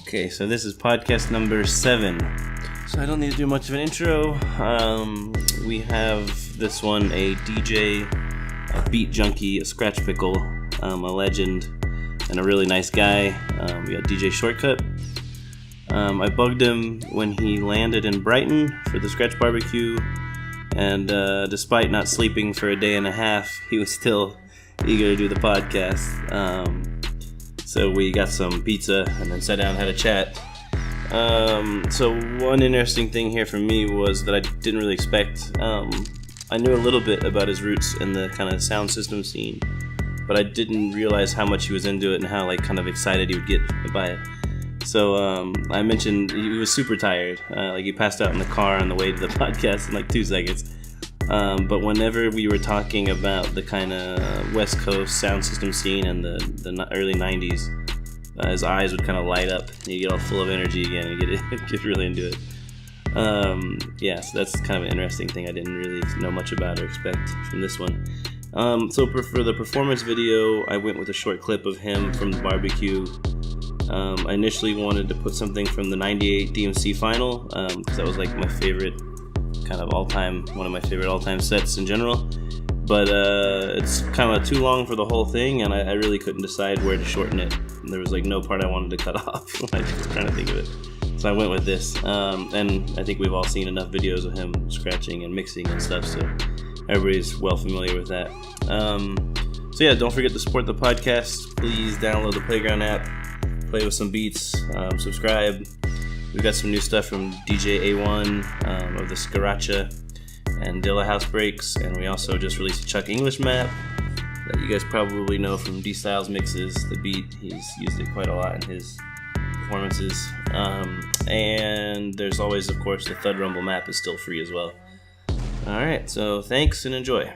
Okay, so this is podcast number 7. So I don't need to do much of an intro. We have this one, a DJ, a beat junkie, a scratch pickle, a legend, and a really nice guy. We got DJ Shortkut. I bugged him when he landed in Brighton for the Scratch Barbecue, and despite not sleeping for a day and a half, he was still eager to do the podcast. So we got some pizza and then sat down and had a chat. So one interesting thing here for me was that I didn't really expect. I knew a little bit about his roots in the kind of sound system scene, but I didn't realize how much he was into it and how kind of excited he would get by it. So I mentioned he was super tired. He passed out in the car on the way to the podcast in 2 seconds. But whenever we were talking about the kind of West Coast sound system scene in the early 90s, his eyes would kind of light up. You get all full of energy again and get really into it. So that's kind of an interesting thing I didn't really know much about or expect from this one. So for the performance video, I went with a short clip of him from the barbecue. I initially wanted to put something from the 98 DMC final, because that was my favorite kind of one of my favorite all-time sets in general, but it's kind of too long for the whole thing, and I really couldn't decide where to shorten it. There was no part I wanted to cut off when I was trying to think of it, so I went with this. And I think we've all seen enough videos of him scratching and mixing and stuff, so everybody's well familiar with that. So yeah, don't forget to support the podcast. Please download the Playground app, play with some beats, subscribe. We've got some new stuff from DJ A1 of the Skratcha and Dilla House Breaks, and we also just released a Chuck English map that you guys probably know from D Styles mixes. The beat, he's used it quite a lot in his performances. And there's always, of course, the Thud Rumble map is still free as well. Alright, so thanks and enjoy.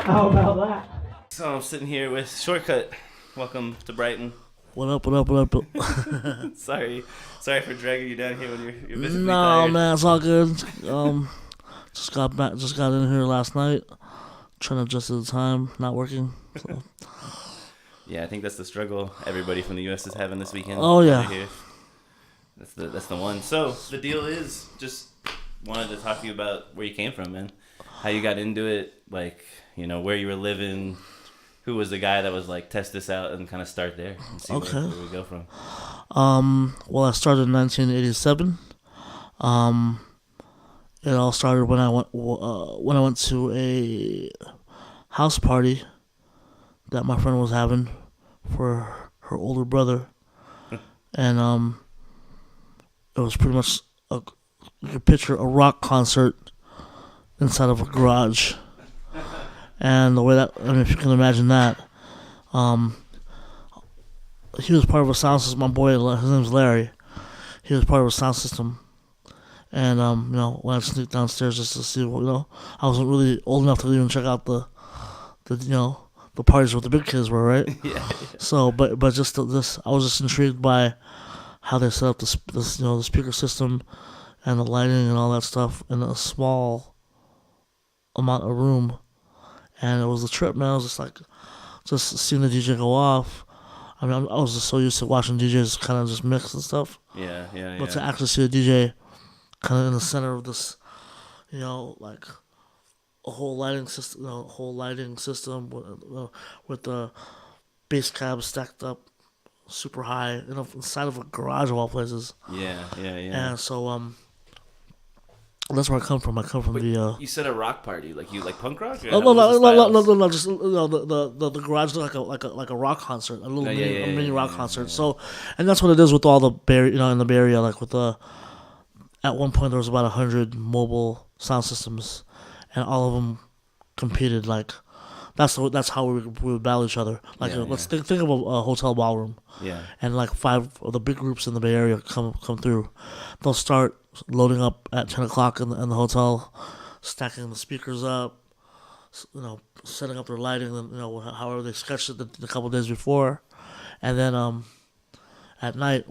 How about that? So I'm sitting here with Shortkut. Welcome to Brighton. What up? Sorry for dragging you down here when you're visibly No, tired. man, it's all good. Just got in here last night, trying to adjust to the time, not working. So. Yeah, I think that's the struggle everybody from the U.S. is having this weekend. Oh yeah. Here. That's the one. So the deal is, just wanted to talk to you about where you came from, man. How you got into it, where you were living, who was the guy that was test this out and kind of start there and see where we go from. Well, I started in 1987. It all started when I went to a house party that my friend was having for her older brother, and it was pretty much you could picture a rock concert inside of a garage. And the way if you can imagine that, he was part of a sound system. My boy, his name's Larry. He was part of a sound system. And, when I sneaked downstairs just to see, I wasn't really old enough to even check out the parties where the big kids were, right? Yeah. So, but just this, I was just intrigued by how they set up the speaker system and the lighting and all that stuff in a small amount of room. And it was a trip, man. I was just seeing the DJ go off. I mean, I was just so used to watching DJs kind of just mix and stuff. Yeah. But to actually see a DJ kind of in the center of this, a whole lighting system, with the bass cab stacked up super high, inside of a garage of all places. Yeah. And so That's where I come from. I come from the. You said a rock party, like you like punk rock? Oh, no. Just the garage looked like a rock concert, a little mini rock concert. Yeah. So, and that's what it is with all the in the Bay Area. Like with the, at one point there was about 100 mobile sound systems, and all of them competed. Like that's how we would battle each other. Like let's think of a hotel ballroom. Yeah. And like 5 of the big groups in the Bay Area come through. They'll start loading up at 10 o'clock in the hotel, stacking the speakers up, setting up their lighting, however they sketched it the couple of days before. And then at night,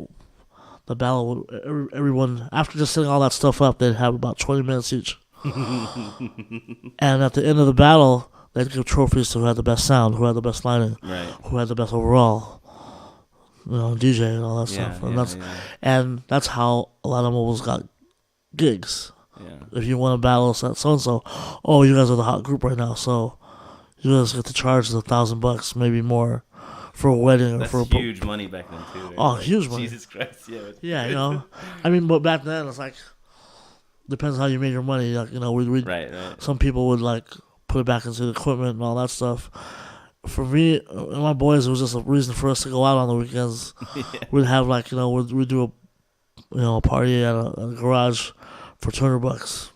the battle, everyone, after just setting all that stuff up, they'd have about 20 minutes each. And at the end of the battle, they'd give trophies to who had the best sound, who had the best lighting, who had the best overall. DJ and all that stuff, and that's how a lot of mobiles got gigs. Yeah. If you want to battle so and so, oh, you guys are the hot group right now, so you guys get to charge $1,000, maybe more, for a wedding. That's or for huge money back then too. Right? Oh, huge money! Jesus Christ, yeah. Yeah, I mean, but back then it's like depends how you made your money. Like, we right. Some people would like put it back into the equipment and all that stuff. For me and my boys, it was just a reason for us to go out on the weekends. We'd have we'd do a party at a garage for $200.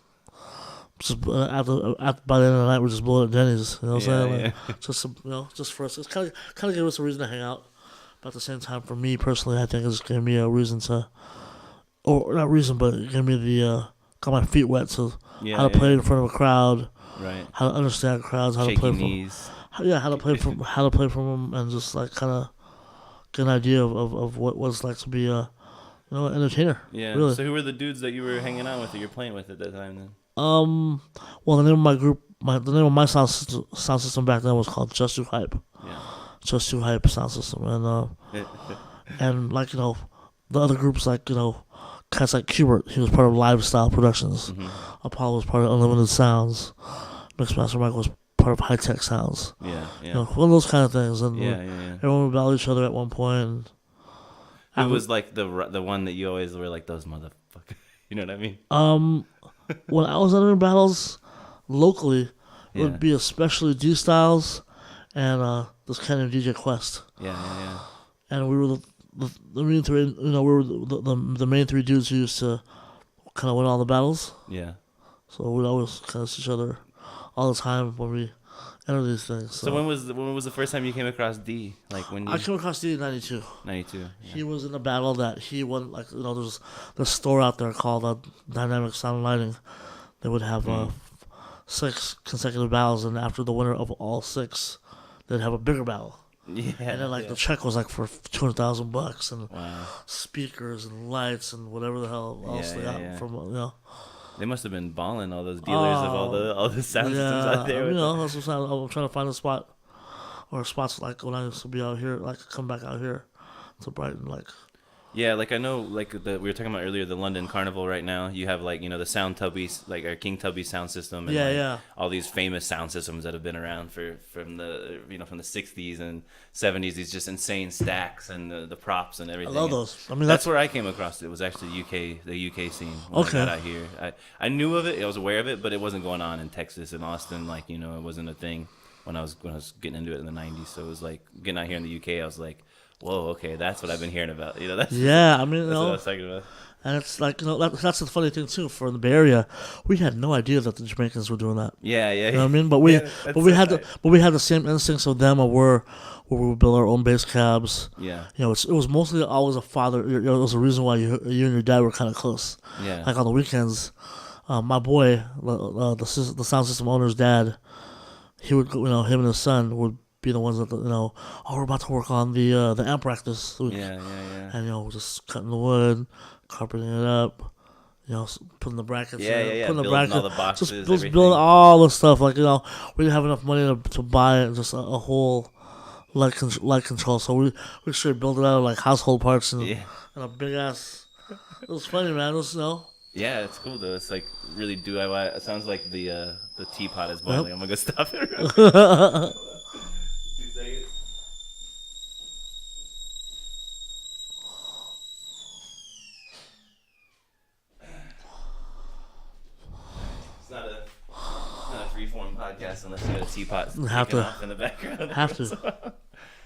Just by the end of the night, we're just blowing at Denny's. You know what I'm saying? Just for us, it's kind of gave us a reason to hang out. But at the same time, for me personally, I think it just gave me a reason to, or not reason, but it gave me got my feet wet to how to play in front of a crowd, how to understand crowds, how to play knees. How to play from them, and just like kind of get an idea of what it's like to be an entertainer. Yeah. Really. So who were the dudes that you were hanging out with or you're playing with at that time then? Well, the name of my group, the name of my sound system back then was called Just Too Hype. Yeah. Just Too Hype sound system, and and the other groups cats like Qbert, he was part of Lifestyle Productions. Mm-hmm. Apollo was part of Unlimited Sounds. Mixmaster Mike was part of High Tech Sounds. Yeah. One of those kind of things. And everyone would battle each other at one point. And it was like the one that you always were like, those motherfuckers. You know what I mean? When I was entering battles locally, it would be especially D Styles and this kind of DJ Quest. Yeah. And we were the main three. We were the main 3 dudes who used to kind of win all the battles. Yeah. So we'd always kind of see each other all the time when we enter these things. So when was the first time you came across D? Like when I came across D in '92. '92. Yeah. He was in a battle that he won. There's this store out there called Dynamic Sound and Lighting. They would have 6 consecutive battles, and after the winner of all 6, they'd have a bigger battle. Yeah. And then the check was for $200,000 and speakers and lights and whatever the hell else they got from They must have been balling, all those dealers of all the sound systems out there. That's what I'm trying to find a spot, or spots when I used to be out here, come back out here to Brighton, Yeah, I know, we were talking about earlier, the London Carnival right now. You have the Sound Tubby, our King Tubby sound system, and all these famous sound systems that have been around from the 60s and 70s. These just insane stacks and the props and everything. I love those. I mean, that's where I came across it. Was actually the UK scene. When I got out here, I knew of it. I was aware of it, but it wasn't going on in Texas and Austin. It wasn't a thing when I was getting into it in the 90s. So it was getting out here in the UK. I was like, whoa, okay, that's what I've been hearing about. That's what I was talking about. And it's that's the funny thing too. For the Bay Area, we had no idea that the Jamaicans were doing that. Yeah. You know what I mean? But we had the same instincts of them, where we would build our own bass cabs. Yeah. It was mostly always a father. It was a reason why you and your dad were kind of close. Yeah. On the weekends, my boy, the sound system owner's dad, he would him and his son would be the ones that we're about to work on the amp rack this week. Yeah. And just cutting the wood, carpeting it up, putting the brackets in, putting the brackets, all the boxes, just building all the stuff. We didn't have enough money to buy it, just a whole light control. So we straight built it out of household parts and a big ass. It was funny, man. It was Yeah, it's cool though. It's really DIY. It sounds like the teapot is boiling. I'm gonna go stop it. Real quick. 2 seconds. podcast unless you got a teapot Have to. off in the background. Have to.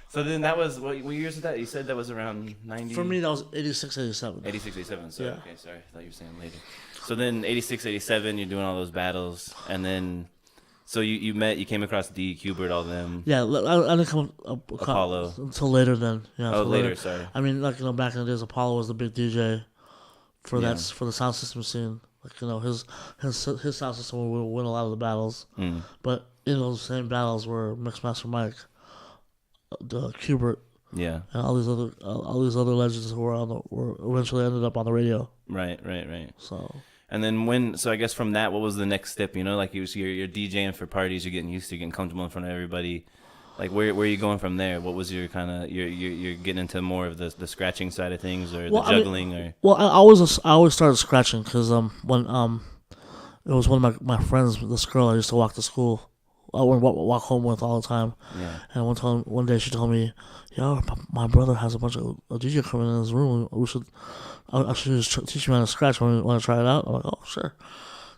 So then that was, what years was that? You said that was around 90? For me, that was 86, 87. 86, 87. So, Yeah. okay, sorry. I thought you were saying later. So then 86, 87, you're doing all those battles. And then, so you came across D, Qbert, all them. Yeah, I didn't come Apollo. until later then. Yeah, Oh, later, later. sorry. I mean, like, back in the days, Apollo was the big DJ for Yeah. for the sound system scene. Like, his sound system would win a lot of the battles. Mm. But in those same battles were Mixmaster Mike, the Qbert, Yeah. and all these other legends who were eventually ended up on the radio. Right. So And then so I guess from that, what was the next step? Like you're DJing for parties, you're getting used to getting comfortable in front of everybody. Like where are you going from there? What was your kind of you're getting into more of the scratching side of things or the juggling or? Well, I always started scratching because when it was one of my friends, this girl I used to walk to school. I would walk home with all the time. Yeah. And one day she told me, "Yo, my brother has a bunch of DJ coming in his room. I should just teach you how to scratch. Want to try it out?" I'm like, "Oh, sure."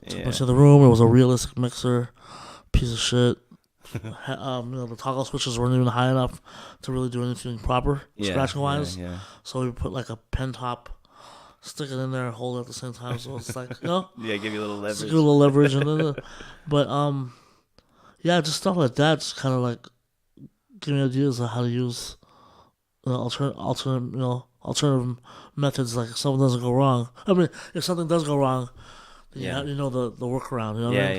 Took me to the room. It was a realistic mixer, piece of shit. The toggle switches weren't even high enough to really do anything proper scratching wise. Yeah. So we put like a pen top, stick it in there, hold it at the same time. So it's like, Yeah, give you a little leverage. Give you a little leverage, and then, but yeah, just stuff like that. Just kind of like give me ideas of how to use alternative methods. Like if something doesn't go wrong. I mean, if something does go wrong, then you know the workaround. You know what I mean?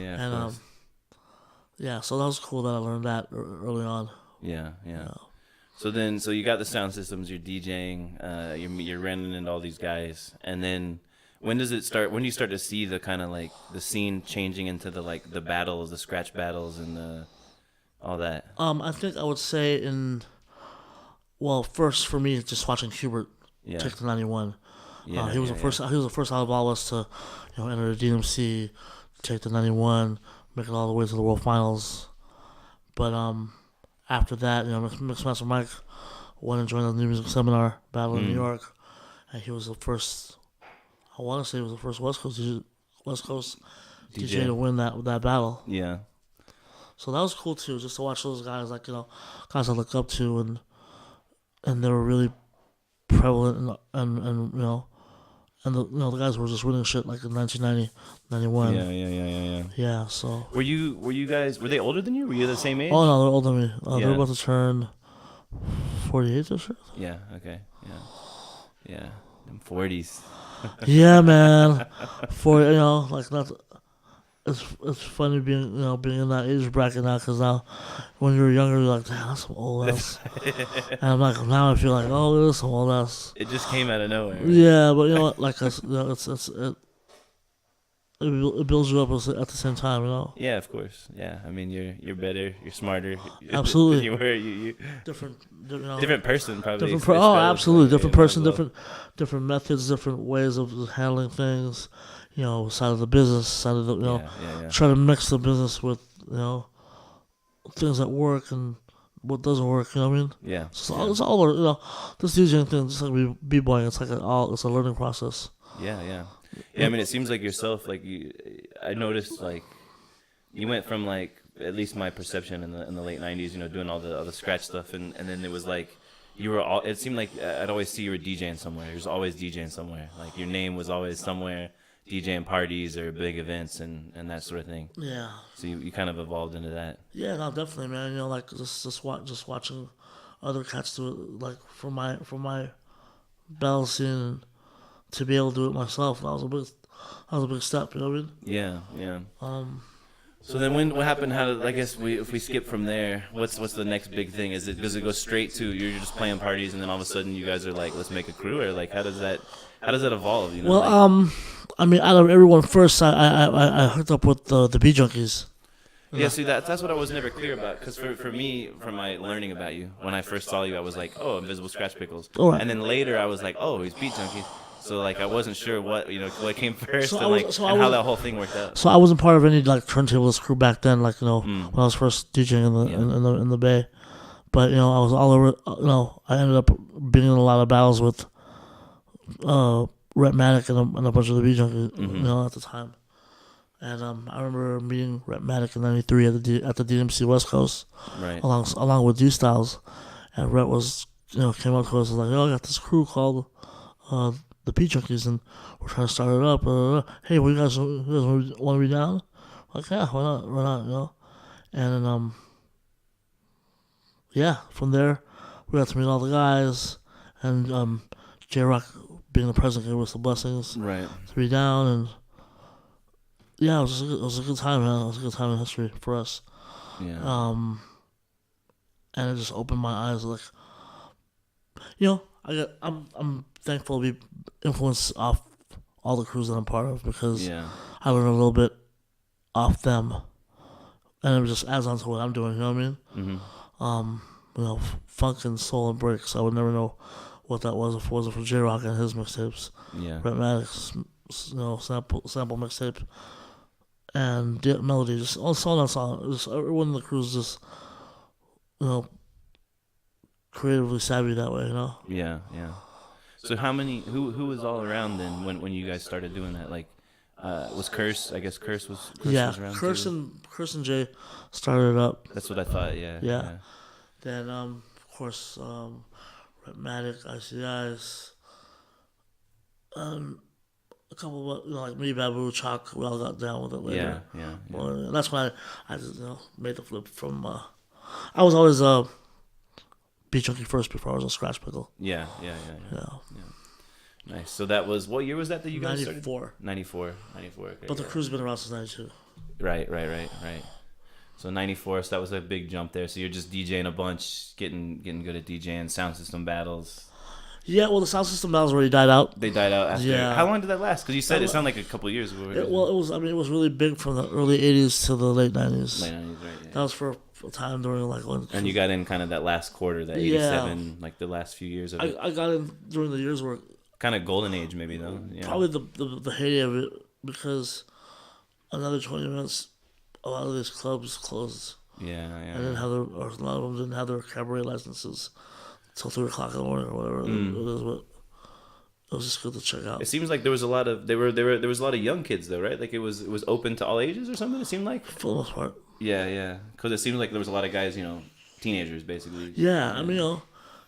Yeah. And yeah, so that was cool that I learned that early on. Yeah. So you got the sound systems. You're DJing. You're running into all these guys, and then. When does it start? When do you start to see the kind of like the scene changing into the battles, the scratch battles, and all that? I think I would say first for me, just watching Qbert take the 91. Yeah, he was the first. He was the first out of all us to, enter the DMC, take the 91, make it all the way to the World Finals. But after that, Mixmaster Mike went and joined the New Music Seminar battle in New York, and he was the first. I want to say he was the first West Coast DJ to win that battle. Yeah. So that was cool too, just to watch those guys, like guys I look up to, and they were really prevalent, and the guys were just winning shit like in 1990, 91. Yeah. Yeah. So. Were you guys? Were they older than you? Were you the same age? Oh no, they're older than me. They're about to turn 48 this year. Yeah. Okay. Yeah. Them 40s. Yeah, man. It's funny being in that age bracket now, because now when you're younger you're like, damn, that's some old ass. And I'm like, now I feel like, oh, this is some old ass. It just came out of nowhere. Right? Yeah, but it builds you up at the same time, Yeah, of course. Yeah, I mean you're better, you're smarter. Absolutely. Than you were. You different person probably. Absolutely different person, different methods, different ways of handling things. Side of the business, side of the try to mix the business with things that work and what doesn't work. You know what I mean? Yeah. So it's all this DJing thing, just like b-boying. It's like it's a learning process. Yeah. I mean, it seems like yourself. Like I noticed, like you went from like at least my perception in the late '90s, doing all the scratch stuff, and then it was like you were all. It seemed like I'd always see you were DJing somewhere. You was always DJing somewhere. Like your name was always somewhere, DJing parties or big events and that sort of thing. Yeah. So you kind of evolved into that. Yeah, no, definitely, man. Like just watching other cats do it, like from my battle scene. To be able to do it myself, that was a big step. You know what I Yeah. mean? So then, what happened? I guess if we skip from there, what's the next big thing? Does it go straight to you're just playing parties and then all of a sudden you guys are like, let's make a crew, or like how does that evolve? Well, I mean, out of everyone, first I hooked up with the Beat Junkies. Yeah, see, that's what I was never clear about, because for me, from my learning about you, when I first saw you, I was like, oh, Invisibl Skratch Piklz. Right. And then later I was like, oh, he's Beat Junkies. So like I wasn't sure what came first, and how that whole thing worked out. So I wasn't part of any like turntablist crew back then, like when I was first DJing in the Bay. But I was all over. I ended up being in a lot of battles with Rhett Matic and a bunch of the Beat Junkies, at the time. And I remember meeting Herrmutt in '93 at the DMC West Coast, Right. along with D Styles, and Rhett was came up to us and was like, "Oh, I got this crew called the Beat Junkies, and we're trying to start it up. Hey, you guys want to be down?" Like, yeah, why not? And then from there we got to meet all the guys, and J Rock being the president gave us the blessings Right. to be down, and yeah, it was a good time, man. It was a good time in history for us. Yeah. And it just opened my eyes. Like, I'm thankful to be influenced off all the crews that I'm part of because I learned a little bit off them, and it just adds on to what I'm doing. You know what I mean? Mm-hmm. Funk and soul and breaks. I would never know what that was if it wasn't for J Rock and his mixtapes. Yeah. Herrmutt's, sample mixtape. And melody, just all song on song. Just everyone in the crews just, creatively savvy that way, Yeah. So who was all around then when you guys started doing that? Like, was Curse? I guess Curse was around Curse too? Curse and Jay started it up. That's what I thought. Yeah. Then of course, Herrmutt, ICIs, a couple of, like me, Babu, Chalk, we all got down with it later. Yeah. Well, that's when I just, made the flip from, I was always a Beat Junkie first before I was a Skratch Piklz. Yeah. Yeah. Nice. So that was, what year was that you guys started? 94. Okay, but the crew's been around since 92. Right. So 94, so that was a big jump there. So you're just DJing a bunch, getting good at DJing, sound system battles. Yeah, well, the sound system battles already died out. They died out after. Yeah. How long did that last? Because you said it sounded like a couple of years ago. It was really big from the early 80s to the late 90s. Late 90s, right. Yeah. That was for a time during, like, when... And you got in kind of that last quarter, that 87, like the last few years of it. I got in during the years where... Kind of golden age, maybe, though. Yeah. Probably the heyday of it, because another 20 minutes, a lot of these clubs closed. Yeah. And a lot of them didn't have their cabaret licenses till 3 o'clock in the morning or whatever it is, but it was just good to check out. It seems like there was a lot of there was a lot of young kids though, right? Like it was open to all ages or something. It seemed like for the most part. Yeah. Because it seemed like there was a lot of guys, teenagers basically. Yeah, I mean,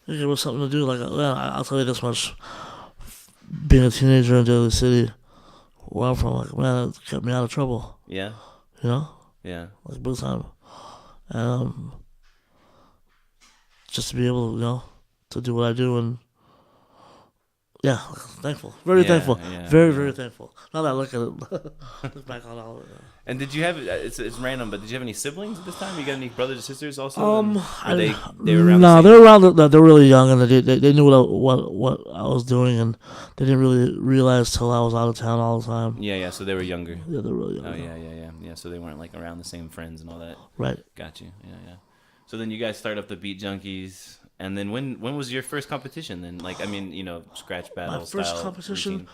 it was something to do. Like, I'll tell you this much: being a teenager in Daly City, where I'm from, like, man, it kept me out of trouble. Yeah. Yeah. Like big time, and just to be able, to do what I do and. Yeah, thankful. Very thankful. Very thankful. Now that I look at it, look back on all of it. And did you have, it's random, but did you have any siblings at this time? You got any brothers or sisters also? They were around No, they were around, they were really young, and they knew what I was doing, and they didn't really realize till I was out of town all the time. Yeah, so they were younger. Yeah, they were really young. Oh, yeah, so they weren't like around the same friends and all that. Right. Got you, yeah. So then you guys start up the Beat Junkies. And then when was your first competition then? Like, I mean, scratch battle My first style competition. routine.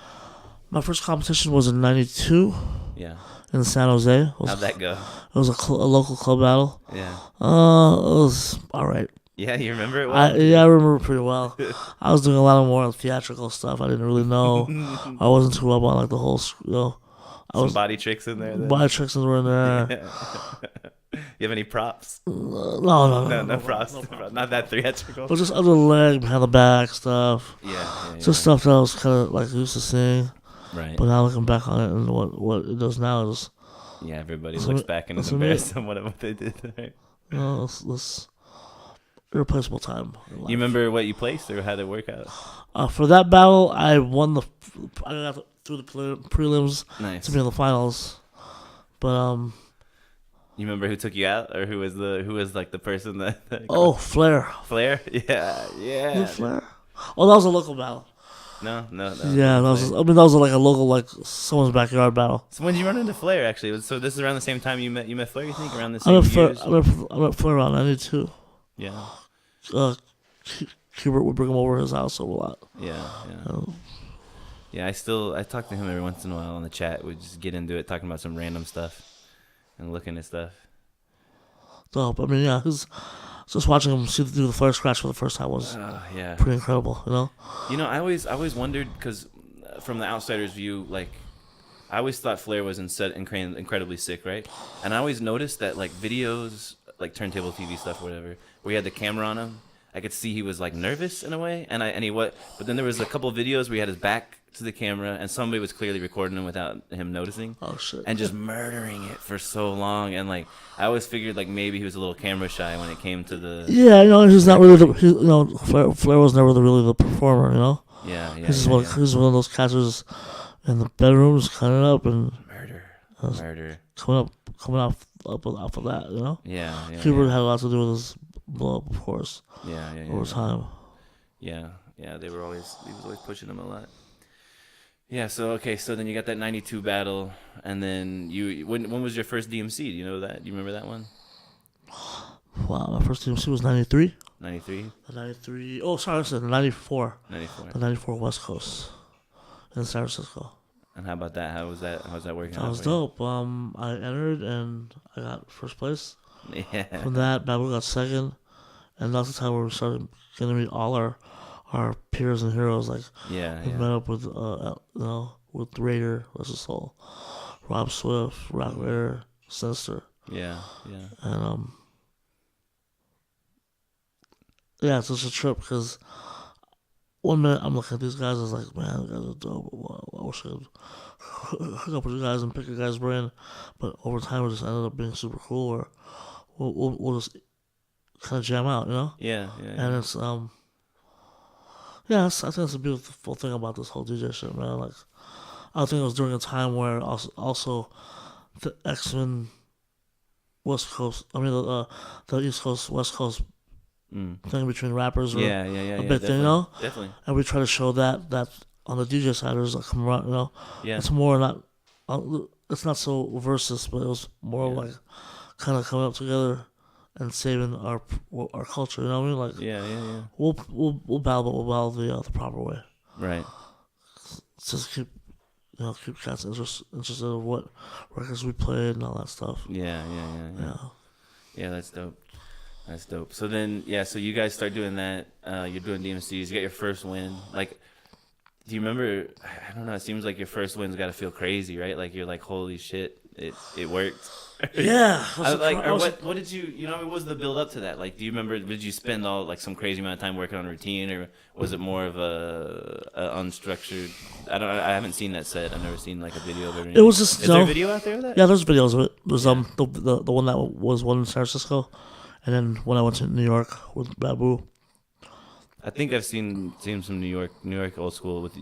My first competition was in '92. Yeah. In San Jose. How'd that go? It was a local club battle. Yeah. It was all right. Yeah, you remember it well? I remember it pretty well. I was doing a lot of more theatrical stuff. I didn't really know. I wasn't too up on like the whole. Some body tricks in there. Then? Body tricks were in there. You have any props? No props. Not that theatrical. But just under the leg, behind the back stuff. Yeah. Just stuff that I was kind of like used to seeing. Right. But now looking back on it and what it does now is. Yeah, everybody looks back and is embarrassed on what they did. Right? It's irreplaceable time. You remember what you placed or how did it work out? For that battle, I won I got through the prelims to be in the finals. But you remember who took you out, or who was like the person that? Flair. Flair, yeah. Flair. Oh, that was a local battle. No. Yeah, that was like a local, like someone's backyard battle. So when did you run into Flair? Actually, so this is around the same time you met Flair. You think around the same years? I met Flair around '92. Yeah. Hubert would bring him over to his house a lot. Yeah. Yeah, I talk to him every once in a while on the chat. We just get into it, talking about some random stuff and looking at stuff. Dope. I mean, yeah, just watching him do the Flair scratch for the first time was pretty incredible. I always wondered, because from the outsider's view, like, I always thought Flair was incredibly sick, right? And I always noticed that like videos, like turntable TV stuff, or whatever, where he had the camera on him, I could see he was like nervous in a way, but then there was a couple of videos where he had his back to the camera, and somebody was clearly recording him without him noticing. Oh shit! And just murdering it for so long, and like I always figured like maybe he was a little camera shy when it came to the. Yeah, he's not really Flair was never really the performer, Yeah. He's one of those catchers in the bedrooms, cutting up and murder, coming off of that, Yeah. Cuba had a lot to do with his blow up, of course. Yeah. Over time. Yeah. He was always pushing him a lot. Yeah. So then you got that '92 battle, and then when was your first DMC? Do you know that? Do you remember that one? Wow, my first DMC was '93. '93. The '93. Oh, sorry, I said '94. '94. The '94 West Coast in San Francisco. And how about that? How was that working out? That was dope. I entered and I got first place. Yeah. From that, Babu got second, and that's the time where we started getting to meet all our peers and heroes. Like, we met up with with Raider, What's His Soul, Rob Swift, Rock Raider, Sinister. Yeah. And it's just a trip because one minute I'm looking at these guys, I was like, man, you guys are dope. I wish I could hook up with you guys and pick your guys' brain. But over time, it just ended up being super cool. Or we'll just kind of jam out, Yeah. And it's I think that's a beautiful thing about this whole DJ shit, man. Like, I think it was during a time where also the X-Men West Coast, the East Coast West Coast thing between rappers, or a big thing, Definitely. And we try to show that on the DJ side, there's like camaraderie, Yeah. It's more not, it's not so versus, but it was more like kind of coming up together and saving our culture. You know what I mean? Like, Yeah. We'll battle, but we'll battle the proper way. Right. Just keep cats interested in what records we played and all that stuff. Yeah. Yeah, that's dope. So then, so you guys start doing that. You're doing DMCs. You get your first win. Like, do you remember? I don't know. It seems like your first win's got to feel crazy, right? Like you're like, holy shit, it worked. Yeah. What did you? What was the build up to that? Like, do you remember? Did you spend all like some crazy amount of time working on a routine, or was it more of a unstructured? I haven't seen that set. I've never seen like a video of it. It was just. Is there a video out there of that? Yeah, there's videos of it. There's the one that was one in San Francisco, and then when I went to New York with Babu. I think I've seen some New York old school with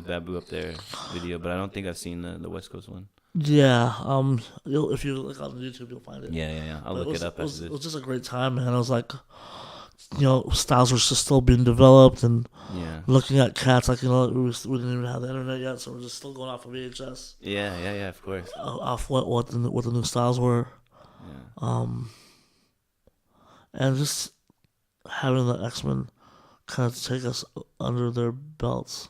Babu up there video, but I don't think I've seen the West Coast one. Yeah, if you look on YouTube, you'll find it. Yeah. I'll look it up. It was just a great time, man. I was like, styles were just still being developed, and looking at cats like we didn't even have the internet yet, so we're just still going off of VHS. Yeah, of course. Off what the new styles were, and just having the X-Men kind of take us under their belts.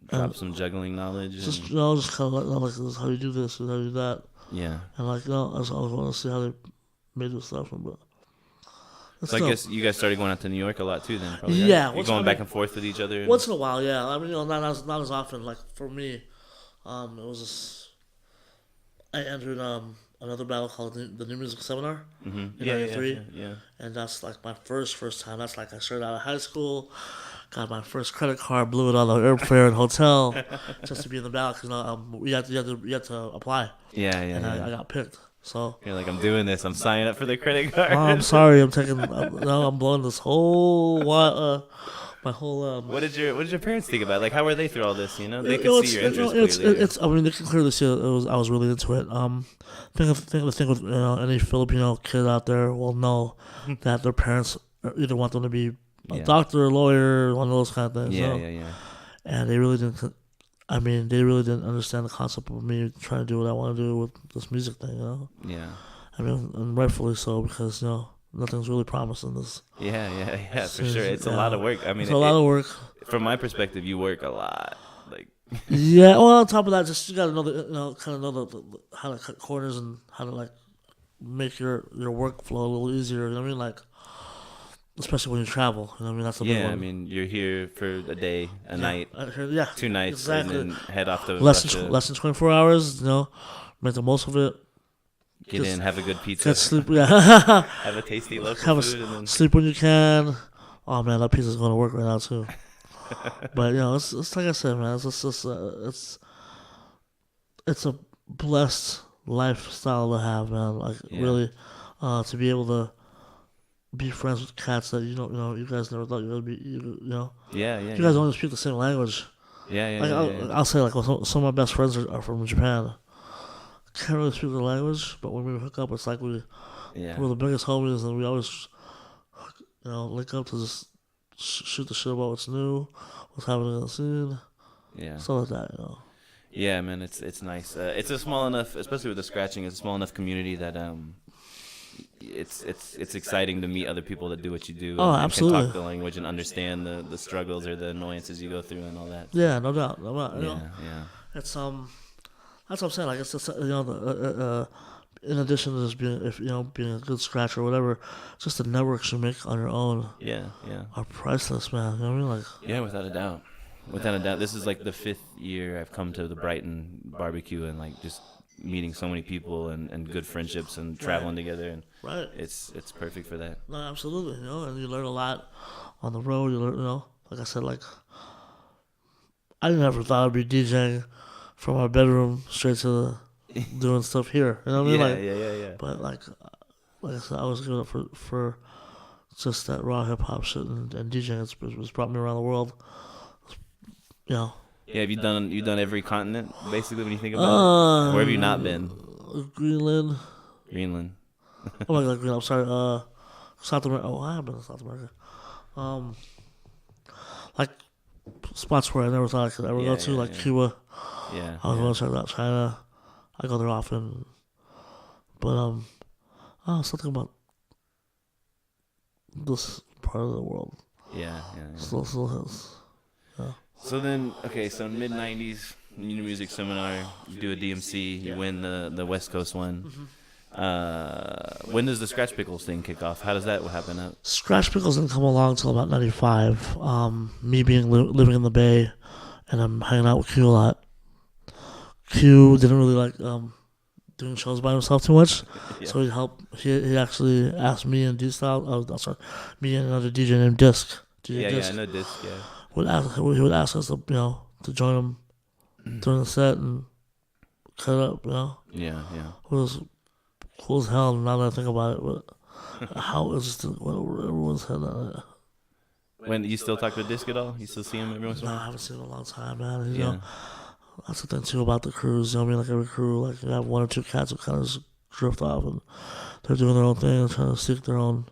Drop some juggling knowledge. Just kind of like this is how you do this, this is how you do that. Yeah. And I was want to see how they made this stuff. But so I guess you guys started going out to New York a lot too, then. Probably, yeah. Right? You're going back and forth with each other. Once in a while, yeah. I mean, not as often. Like for me, it was just I entered another battle called the New Music Seminar in '93. Yeah. And that's like my first time. That's like I started out of high school, got my first credit card, blew it on the airfare and hotel just to be in the battle because you had to apply. Yeah. And I got picked. So you're like, I'm doing this. I'm signing up for the credit card. I'm sorry. I'm blowing this whole my whole. What did your parents think about it? Like, how were they through all this? They could see your interest clearly. They can clearly see I was really into it. The thing with any Filipino kid out there will know that their parents either want them to be a doctor, a lawyer, one of those kind of things. Yeah. And they really didn't. They really didn't understand the concept of me trying to do what I want to do with this music thing. Yeah. And rightfully so because nothing's really promised in this. Yeah, for sure. It's a lot of work. It's a lot of work. From my perspective, you work a lot. Like. Yeah. Well, on top of that, just you got to know how to cut corners and how to like make your workflow a little easier. You know what I mean? Like, especially when you travel. You know what I mean? That's a big one. I mean, you're here for a day, a night, 2 nights, exactly. and then head off to less Russia. than 24 hours. You know, make the most of it. Get in, have a good pizza. Get sleep. Yeah. Have a tasty local food. And then sleep when you can. Oh man, that pizza's going to work right now too. But it's like I said, man. It's a blessed lifestyle to have, man. Like really, to be able to be friends with cats that you guys never thought you would be. You guys only speak the same language. I'll say like some of my best friends are from Japan. Can't really speak the language, but when we hook up, it's like we're the biggest homies, and we always link up to just shoot the shit about what's new, what's happening in the scene, stuff like that. Yeah, man, it's nice. It's a small enough, especially with the scratching, it's a small enough community that it's exciting to meet other people that do what you do. Oh, and absolutely. can talk the language and understand the struggles or the annoyances you go through and all that. Yeah, no doubt. It's that's what I'm saying. Like it's just, in addition to just being a good scratcher or whatever, just the networks you make on your own. Are priceless, man. You know what I mean? Like without a doubt. Without a doubt, this is like the 5th year I've come to the Brighton barbecue and like just meeting so many people and good friendships and traveling together, and it's perfect for that. No, absolutely. And you learn a lot on the road. You learn, like I said, like I never thought I'd be DJing from our bedroom straight to doing stuff here. You know what I mean? Yeah. But like I said, I was giving up for just that raw hip hop shit, and DJing has brought me around the world. Yeah, have you done every continent basically when you think about it? Where have you not been? Greenland. Oh my God, Greenland. I'm sorry. South America. Oh, I have been to South America. Like spots where I never thought I could ever go to, like Cuba. I was going to check out China. I go there often, but something about this part of the world. Still has. So then, so in mid-90s, New Music Seminar, you do a DMC, you win the West Coast one. Mm-hmm. When does the Skratch Piklz thing kick off? How does that happen? Skratch Piklz didn't come along until about 95. Me being living in the Bay, and I'm hanging out with Q a lot. Q didn't really like doing shows by himself too much, so he actually asked me and me and another DJ named Disc. I know Disc, He would ask us to join him during the set and cut it up, It was cool as hell now that I think about it, but how interesting what everyone's head on it. When you still talk to Disc at all? You still see him every once in a while? I haven't seen him in a long time, man. That's the thing too about the crews. Like every crew, like you have 1 or 2 cats who kind of just drift off and they're doing their own thing and trying to seek their own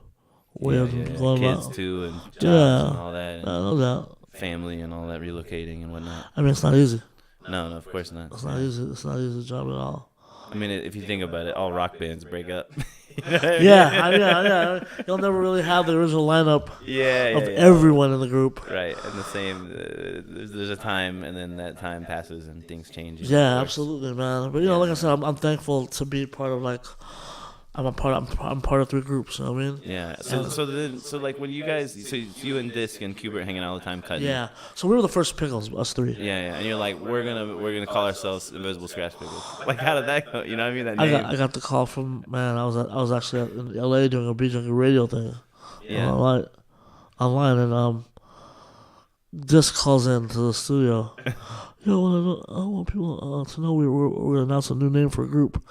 way of going kids about. Too, and jobs and all that. No doubt. Family and all that, relocating and whatnot. I mean, it's not easy. No, of course not. It's not easy. It's not an easy job at all. I mean, if you think about it, all rock bands break up. Yeah. You'll never really have the original lineup of everyone in the group. Right, and the same. There's a time, and then that time passes, and things change. Yeah, absolutely, man. But like I said, I'm thankful to be part of I'm part of 3 groups. You know what I mean? Yeah. So like when you guys, you and Disc and Qbert hanging out all the time cutting. Yeah. So we were the first Piklz, us 3. Yeah. And you're like, we're gonna call ourselves Invisibl Skratch Piklz. Like, how did that go? You know what I mean? That name. I got the call from I was actually in LA doing a beat junkie radio thing. Online, and Disc calls into the studio. I want people to know we're gonna announce a new name for a group,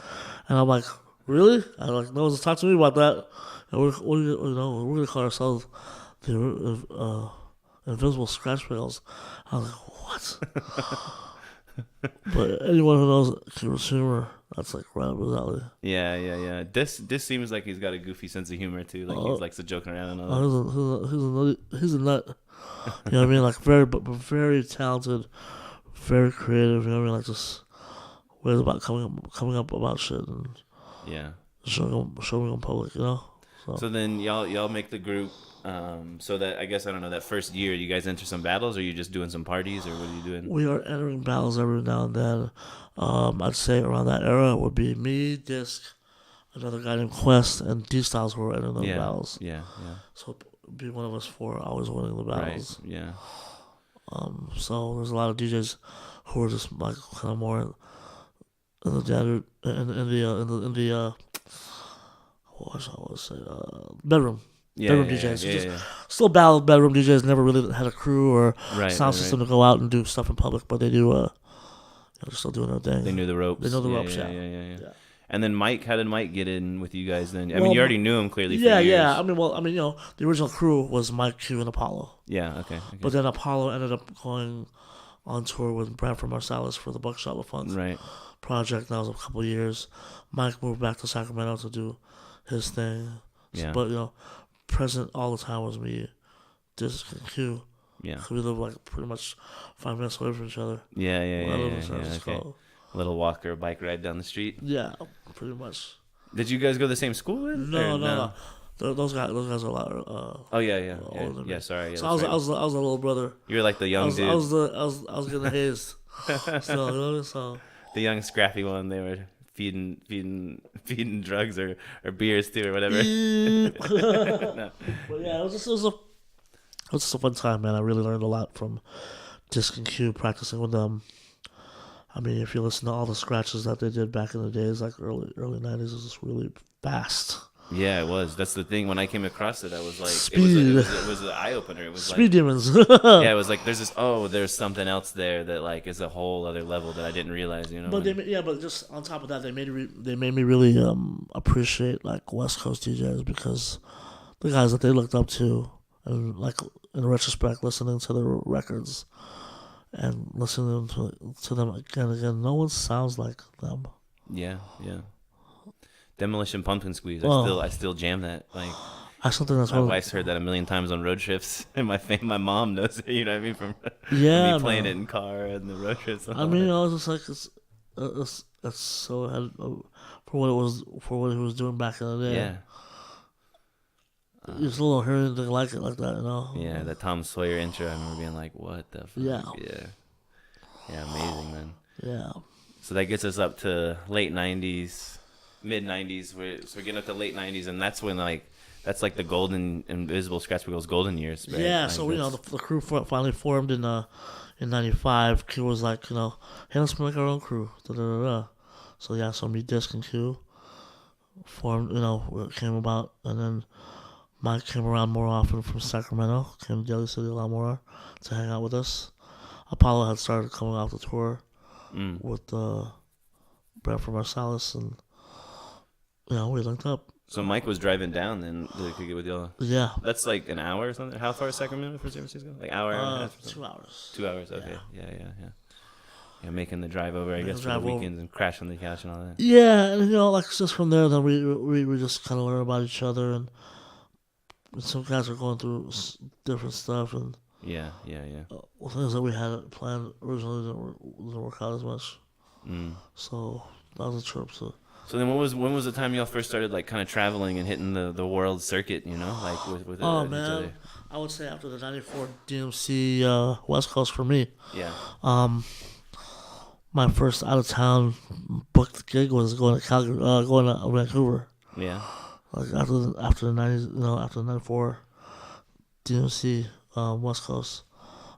and I'm like. Really? I no one's talked to me about that. And we're gonna call ourselves the Invisibl Skratch Piklz. I was like, what? But anyone who knows humor, that's like right up his alley. Yeah. This seems like he's got a goofy sense of humor too. Like he likes to joke around and all that. He's a nut. You know what I mean? Like very talented, very creative. You know what I mean? Like just ways about coming up about shit and. Yeah. Showing them public, So then y'all make the group, so that, I guess, I don't know, that first year, you guys enter some battles, or are you just doing some parties, or what are you doing? We are entering battles every now and then. I'd say around that era it would be me, Disc, another guy named Quest, and D-Styles who were entering those battles. Yeah. So be one of us four always winning the battles. Right. Yeah. So there's a lot of DJs who are just like kind of more in the standard in the what should I want to say bedroom. Bedroom DJs. Still battle bedroom DJs. Never really had a crew or sound system to go out and do stuff in public, but they do. They're still doing their thing. They knew the ropes. They know the ropes. Yeah. And then Mike, how did Mike get in with you guys then? I mean, you already knew him clearly. For years. Yeah. I mean, the original crew was Mike, Q, and Apollo. Yeah. Okay. But then Apollo ended up going on tour with Branford Marsalis for the Buckshot with Funk project. That was a couple of years. Mike moved back to Sacramento to do his thing. Yeah. But present all the time was me, Disc, and Q. Yeah. We live like pretty much 5 minutes away from each other. Yeah. Okay. A little walk or bike ride down the street. Yeah, pretty much. Did you guys go to the same school with? No. Those guys are a lot. Older than me. Sorry. Yeah, so I was the little brother. You were like the young dude. I was getting hazed. So the young scrappy one. They were feeding drugs or beers too or whatever. No. But yeah, it was just a fun time, man. I really learned a lot from Disc and Q practicing with them. I mean, if you listen to all the scratches that they did back in the days, like early 90s, it was just really fast. Yeah, it was. That's the thing. When I came across it, I was like, Speed. It was an eye opener. It was Speed demons. Yeah, it was like there's something else there that like is a whole other level that I didn't realize. But but just on top of that, they made me really appreciate like West Coast DJs because the guys that they looked up to, and like in retrospect, listening to the records. And listening to them again, no one sounds like them. Yeah. Demolition Pumpkin Squeeze. I still jam that. Like, my wife's heard that a million times on road trips, and my mom knows it. You know what I mean? From me playing it in car and the road trips. I mean, I was just like, it's so for what he was doing back in the day. Yeah. You still don't hear anything like it like that, you know? Yeah, that Tom Sawyer intro, I remember being like, what the fuck? Yeah, amazing, man. Yeah. So that gets us up to late 90s, mid 90s. So we're getting up to late 90s, and that's when, that's like the golden, Invisibl Skratch Piklz golden years, right? Yeah, like so, the crew finally formed in 95. Q was like, hey, let's make our own crew. So me, Disc, and Q formed, came about, and then Mike came around more often from Sacramento, came to Daly City a lot more to hang out with us. Apollo had started coming off the tour with Branford Marsalis, and we linked up. So Mike was driving down then to get with y'all? Yeah. That's like an hour or something? How far is Sacramento from San Francisco? Like hour and a half? 2 hours. 2 hours, okay. Yeah, making the drive over, I guess, for the weekends and crashing on the couch and all that. Yeah, and just from there, then we just kind of learn about each other, and some guys are going through different stuff, and things that we had planned originally didn't work out as much. So that was a trip. So then, when was the time y'all first started like kind of traveling and hitting the world circuit? Like with each other? I would say after the '94 DMC West Coast for me. Yeah. My first out of town booked gig was going to Vancouver. Yeah. Like after the 90s, after the 94 DMC West Coast,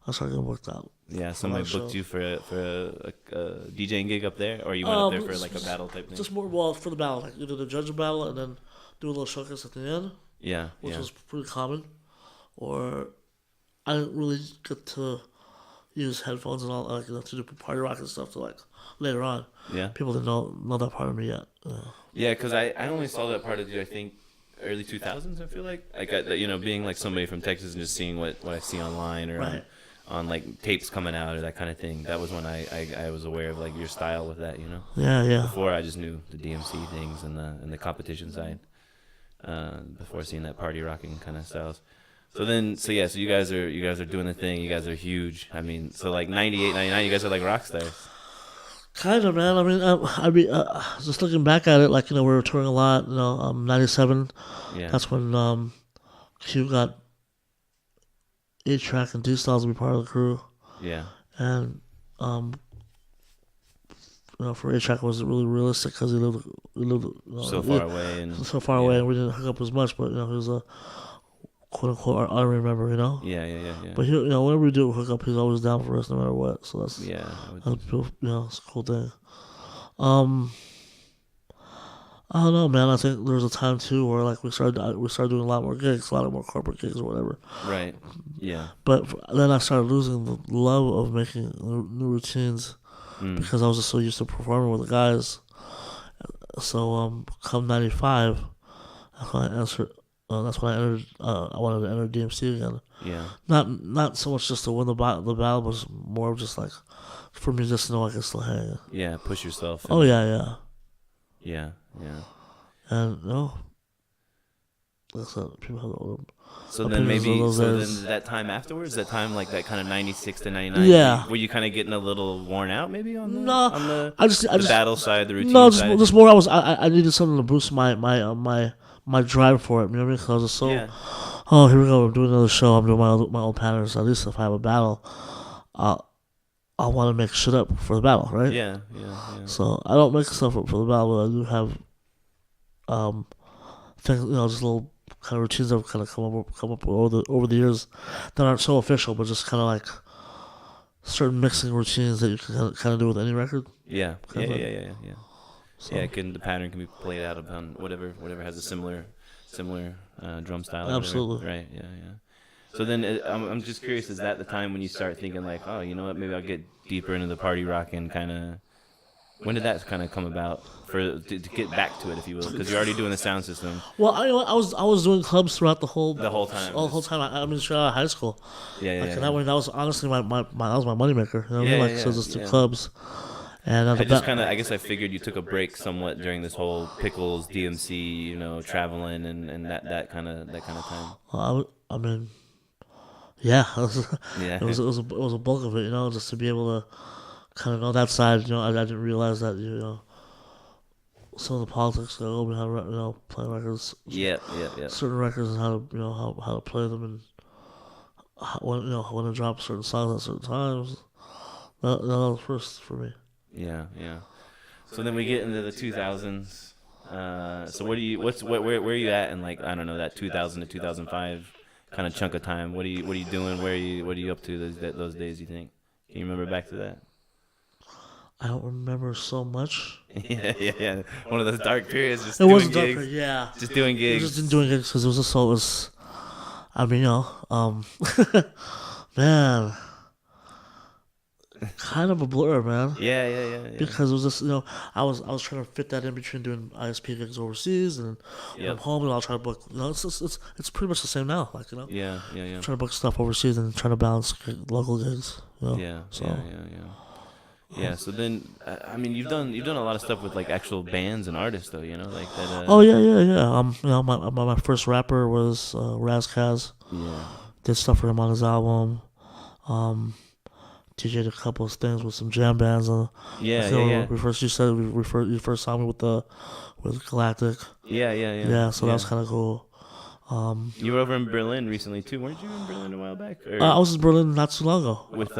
I started getting booked out. Yeah, somebody booked you for a DJing gig up there, or you went up there for like a battle type thing? Just more for the battle, like either the judge battle and then do a little showcase at the end. Yeah, which was pretty common. Or I didn't really get to use headphones and all to do party rock and stuff till later on. Yeah, people didn't know that part of me yet. Yeah, because I only saw that part of you, I think, early 2000s, I feel like. Being like somebody from Texas and just seeing what I see online or on like tapes coming out or that kind of thing. That was when I was aware of like your style with that, Yeah. Before I just knew the DMC things and the competition side. Before seeing that party rocking kind of styles. So you guys are doing the thing. You guys are huge. I mean, so like 98, 99, you guys are like rock stars. Kind of, man. I mean, just looking back at it, we were touring a lot. 97. Yeah. That's when Q got A-Track and D-Styles to be part of the crew. Yeah. And for A-Track, it wasn't really realistic because he lived so far away, and we didn't hook up as much. But he was a quote unquote, I don't remember, you know. Yeah. But he, whenever we do hook up, he's always down for us, no matter what. So that's it's a cool thing. I don't know, man. I think there was a time too where like we started doing a lot more gigs, a lot more corporate gigs or whatever. Right. Yeah. But then I started losing the love of making new routines because I was just so used to performing with the guys. So come '95, that's when I entered. I wanted to enter DMC again. Yeah. Not so much just to win the battle, was more of just like for me just to know I can still hang. Yeah. Push yourself. Oh yeah. Yeah. And that's what people have to. So then that time afterwards, that time like that kind of 96 to 99. Yeah. Were you kind of getting a little worn out maybe on the the battle side, the routine side? No, just more. I needed something to boost my drive for it. You know what I mean? Because I was so. Yeah. Oh, here we go. I'm doing another show. I'm doing my old patterns. At least if I have a battle, I want to make shit up for the battle, right? Yeah. So I don't make stuff up for the battle, but I do have things, just little kind of routines that have kind of come up over the years that aren't so official, but just kind of like certain mixing routines that you can kind of do with any record. Yeah. So, the pattern can be played out upon whatever has a similar drum style. Absolutely. Right. Yeah. So then I'm just curious, is that the time when you start thinking like, oh, you know what, maybe I'll get deeper into the party rocking kind of? When did that kind of come about to get back to it, if you will? Because you're already doing the sound system. Well, I was doing clubs throughout the whole time. The whole time. I mean, straight out of high school. Yeah. That was honestly my moneymaker. You know what I mean? So just the clubs. And I guess I figured you took a break somewhat during this whole Piklz, DMC, traveling and that kind of time. Well, I mean, yeah, it was a bulk of it, just to be able to kind of know that side. I didn't realize that some of the politics that go behind playing records. Yeah. Certain records and how to how to play them and when to drop certain songs at certain times. That was first for me. Yeah. So then we get into the 2000s. So where are you at in like, I don't know, that 2000 to 2005 kind of chunk of time? What are you doing? What are you up to those days? You think? Can you remember back to that? I don't remember so much. Yeah. One of those dark periods. Just doing gigs. Dark, yeah. Just doing gigs. Just doing gigs because it was I mean, man, kind of a blur, man. Yeah. Because it was just, I was trying to fit that in between doing ISP gigs overseas and I'm home and I'll try to book. It's pretty much the same now. Like Yeah. Trying to book stuff overseas and trying to balance local gigs. Yeah. Yeah. So then, I mean, you've done a lot of stuff with like actual bands and artists, though. Like that. Oh yeah. My first rapper was Razkaz. Yeah. Did stuff for him on his album. DJ'd a couple of things with some jam bands. Yeah. You first saw me with Galactic. Yeah. Yeah. So that was kind of cool. You were over in Berlin recently too, weren't you? In Berlin a while back? I was in Berlin not too long ago. With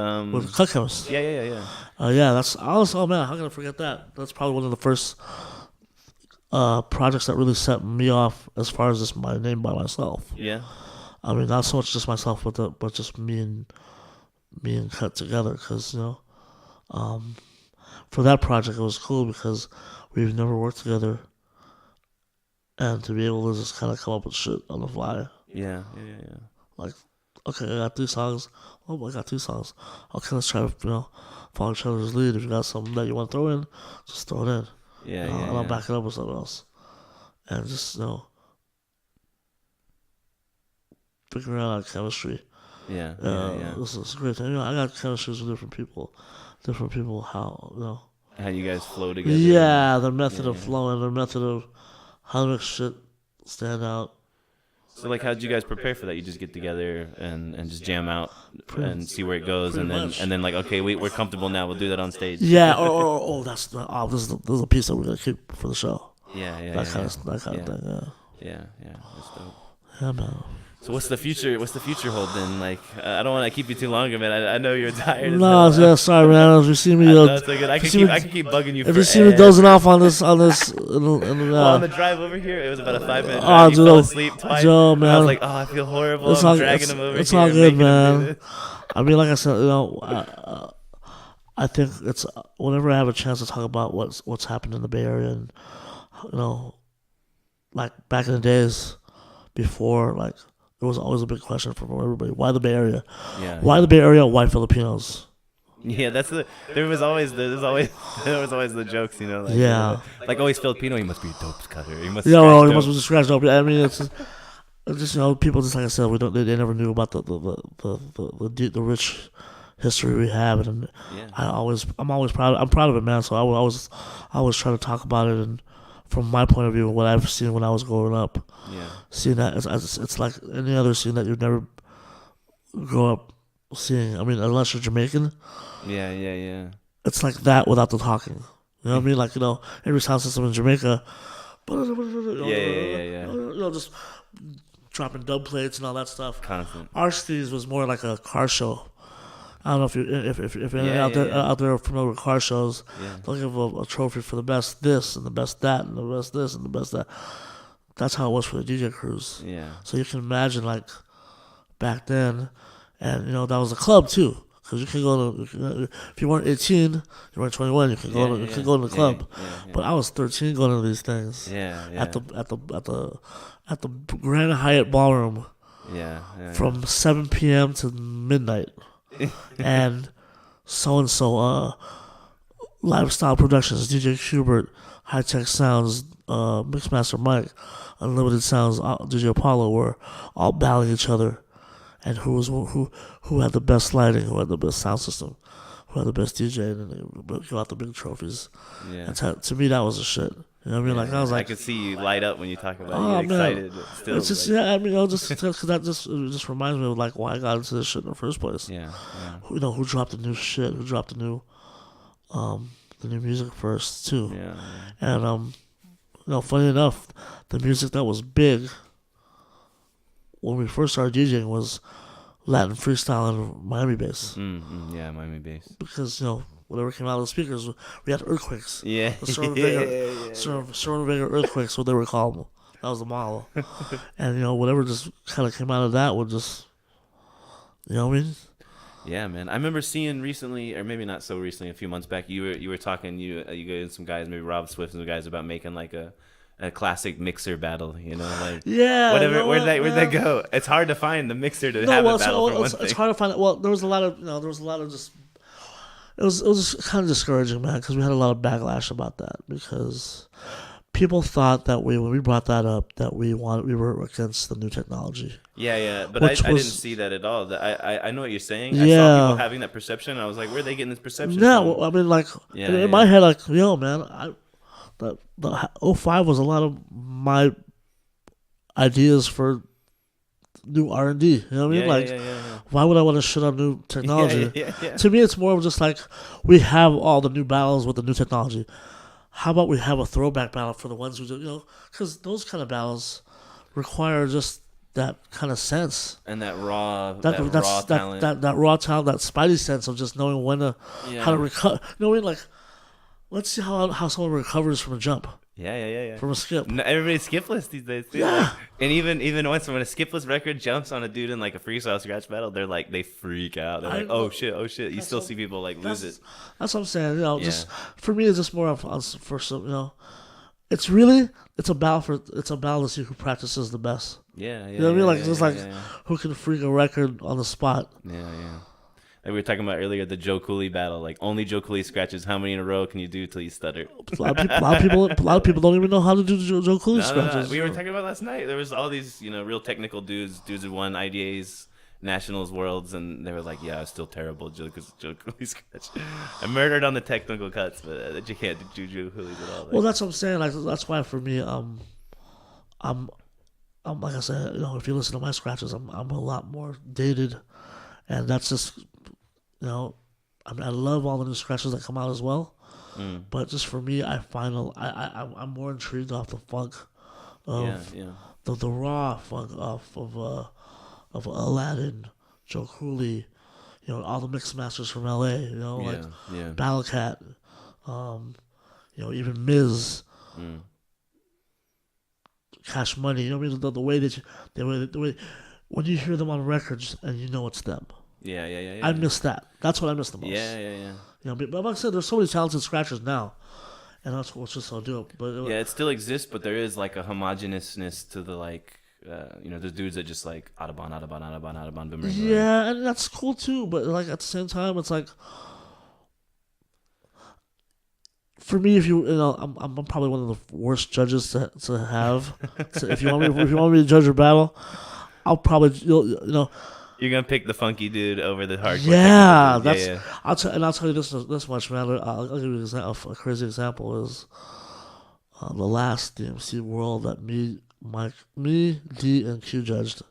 Cut Chemist. Yeah. That's oh man, how can I forget that? That's probably one of the first projects that really set me off as far as just my name by myself. Yeah. I mean, not so much just myself, but just me and Cut together, because for that project it was cool because we've never worked together. And to be able to just kind of come up with shit on the fly. Yeah. Like, okay, I got 3 songs. Oh, I got 2 songs. Okay, let's try to, follow each other's lead. If you got something that you want to throw in, just throw it in. Yeah. And I'll back it up with something else. And just, figuring out chemistry. Yeah. This is a great thing. I got chemistries with different people. How, How you guys flow together. Yeah, their method of flowing, their method of how to make shit stand out. So, like, how did you guys prepare for that? You just get together and just jam out and see where it goes, and then like, okay, we're comfortable now. We'll do that on stage. Yeah. This is a piece that we're gonna keep for the show. Yeah. That kind of thing. Yeah. That's dope. Yeah, man. So what's the future? What's the future hold then? Like, I don't want to keep you too long, man. I know you're tired. No, yeah, sorry, man. If you see me, that's so good. I can keep bugging you. If you see me dozing off on this, well, on the drive over here, it was about a 5-minute drive. Oh, you fell asleep twice. Joe, man. I was like, I feel horrible. I'm dragging him over here. It's all good, man. I mean, like I said, I think it's whenever I have a chance to talk about what's happened in the Bay Area, and like back in the days before, like. There was always a big question from everybody: why the Bay Area? Yeah. Why the Bay Area? Why Filipinos? Yeah, there was always the jokes, like, yeah. Like always Filipino, he must be a dope cutter. He must. He must be scratch dope. I mean, it's just people just like I said, they never knew about the rich history we have, and I'm always proud. I'm proud of it, man. So I always try to talk about it and. From my point of view, what I've seen when I was growing up, seeing that it's like any other scene that you'd never grow up seeing. I mean, unless you're Jamaican. Yeah. It's like that without the talking. You know what I mean? Like, every sound system in Jamaica. Yeah. Just dropping dub plates and all that stuff. Constant. Our Steez was more like a car show. I don't know if anyone out there are familiar with car shows. Yeah. They'll give a trophy for the best this and the best that and the best this and the best that. That's how it was for the DJ crews. Yeah. So you can imagine, like, back then, and that was a club too, because you can go to, if you weren't 18, you weren't 21, you could go to the club. Yeah. But I was 13 going to these things. Yeah. At the Grand Hyatt Ballroom. Yeah. From 7 p.m. to midnight. And so Lifestyle Productions, DJ Hubert, High Tech Sounds, Mixmaster Mike, Unlimited Sounds, DJ Apollo were all battling each other, and who had the best lighting, who had the best sound system, who had the best DJ, and then they go out the big trophies. Yeah. And to me, that was the shit. You know what I mean? Yeah, like I was like, I could see you light up when you talk about it. You get excited. Still, it's just just because that just reminds me of like why I got into this shit in the first place. Yeah. Who dropped the new shit? Who dropped the new music first too? Yeah. And funny enough, the music that was big when we first started DJing was Latin freestyle and Miami bass. Yeah, Miami bass. Because whatever came out of the speakers, we had earthquakes. Yeah. The Cerro Vega earthquakes, what they were called. That was the model. And, whatever just kind of came out of that would just, you know what I mean? Yeah, man. I remember seeing recently, or maybe not so recently, a few months back, you were talking, you and some guys, maybe Rob Swift and some guys, about making like a classic mixer battle, like whatever. Where'd that go? It's hard to find the mixer to have a battle for one thing. It's hard to find it. Well, there was a lot of just. It was just kind of discouraging, man, because we had a lot of backlash about that, because people thought that when we brought that up, that we were against the new technology. Yeah, but I didn't see that at all. I know what you're saying. I saw people having that perception. I was like, where are they getting this perception from? Well, I mean, like, in my head, like, man, the 05 was a lot of my ideas for new R&D. You know what I mean? Why would I want to shit on new technology? Yeah. To me, it's more of just like, we have all the new battles with the new technology. How about we have a throwback battle for the ones who do, because those kind of battles require just that kind of sense. And that raw talent. That raw talent, that spidey sense of just knowing when to, how to recover. You know what I mean? Like, let's see how someone recovers from a jump. Yeah. From a skip. No, everybody's skipless these days too. Yeah. And even when a skipless record jumps on a dude in like a freestyle scratch battle, they're like, they freak out. They're like, oh shit. You still see people like lose it. That's what I'm saying. Just for me, it's just more of for some. It's a battle to see who practices the best. Yeah. You know what I mean? Like who can freak a record on the spot. Yeah. Like we were talking about earlier, the Joe Cooley battle. Like, only Joe Cooley scratches. How many in a row can you do till you stutter? A lot of people don't even know how to do Joe Cooley scratches. We were talking about last night. There was all these, real technical dudes who won IDAs, Nationals, Worlds, and they were like, "Yeah, it's still terrible, Joe Cooley scratch." I murdered on the technical cuts, but you can't do Joe Cooley's at all. Well, that's what I'm saying. Like, that's why for me, I'm like I said, if you listen to my scratches, I'm a lot more dated, and that's just. I love all the new scratches that come out as well, but just for me, I find I'm more intrigued off the funk, of the raw funk of of Aladdin, Joe Cooley, all the mix masters from LA, Battle Cat, even Miz, Cash Money. You know what I mean? The way that the way when you hear them on records and it's them. Yeah. I miss that. That's what I miss the most. Yeah. But like I said, there's so many talented scratchers now, and that's what's just so dope. But it still exists, but there is like a homogeneousness to the the dudes that just like Audubon, boomerang. Yeah, and that's cool too. But like at the same time, it's like for me, if I'm probably one of the worst judges to have. So if you want me to judge your battle, I'll probably You're gonna pick the funky dude over the hardcore. Yeah, that's. I'll tell you this much, man. I'll give you a crazy example is the last DMC World that me, D, and Q judged.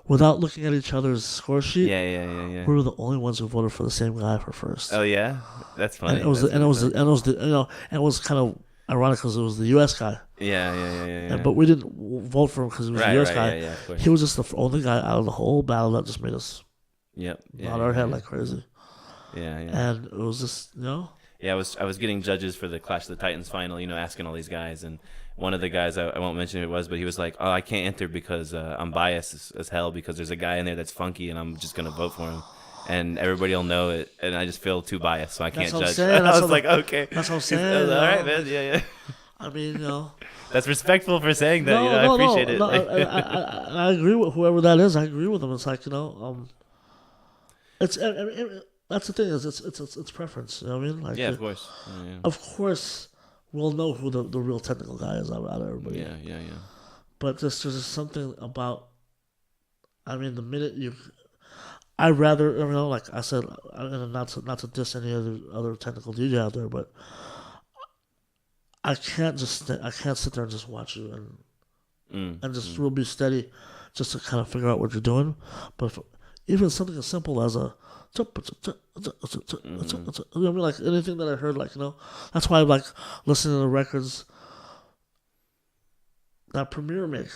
Without looking at each other's score sheet, yeah. we were the only ones who voted for the same guy for first. Oh yeah, that's funny. And it was kind of ironic because it was the U.S. guy. Yeah. But we didn't vote for him because he was the U.S. guy. Yeah, of course. He was just the only guy out of the whole battle that just made us nod our head like crazy. Yeah. And it was just, Yeah, I was getting judges for the Clash of the Titans final, asking all these guys, and one of the guys, I won't mention who it was, but he was like, "Oh, I can't enter because I'm biased as hell because there's a guy in there that's funky and I'm just gonna vote for him." And everybody will know it, and I just feel too biased, so I can't judge. I was like, okay. That's what I'm saying. All right, man. Yeah. I mean, That's respectful for saying that. I appreciate it. No, I agree with whoever that is. I agree with them. It's like it's that's the thing is it's preference. You know what I mean? Like, of course. Yeah. Of course, we'll know who the real technical guy is out of everybody. Yeah. But there's just something about. I mean, the minute I'd rather, like I said, not to diss any other technical DJ out there, but I can't sit there and just watch you and just real be steady, just to kind of figure out what you're doing. But even something as simple as a, like anything that I heard, that's why I like listening to the records that Premier make.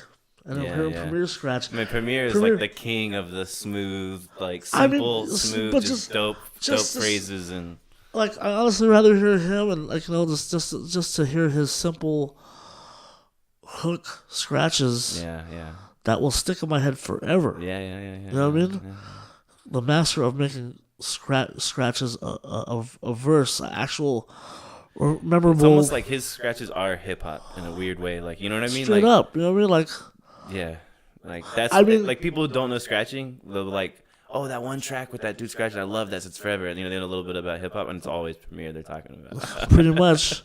And I'm hearing Premier scratch. I mean, Premier is like the king of the smooth, simple, smooth, just dope phrases and. Like I honestly rather hear him and just to hear his simple hook scratches. Yeah. That will stick in my head forever. Yeah. You know what I mean? Yeah. The master of making scratches of a verse, actual. Or memorable. It's almost like his scratches are hip hop in a weird way. Like, you know what I mean? Straight up. You know what I mean? Like. Yeah. Like, that's. I mean, like, people who don't know scratching, they'll like, oh, that one track with that dude scratching, I love that. It's forever. And, they know a little bit about hip hop, and it's always Premier they're talking about. Pretty much.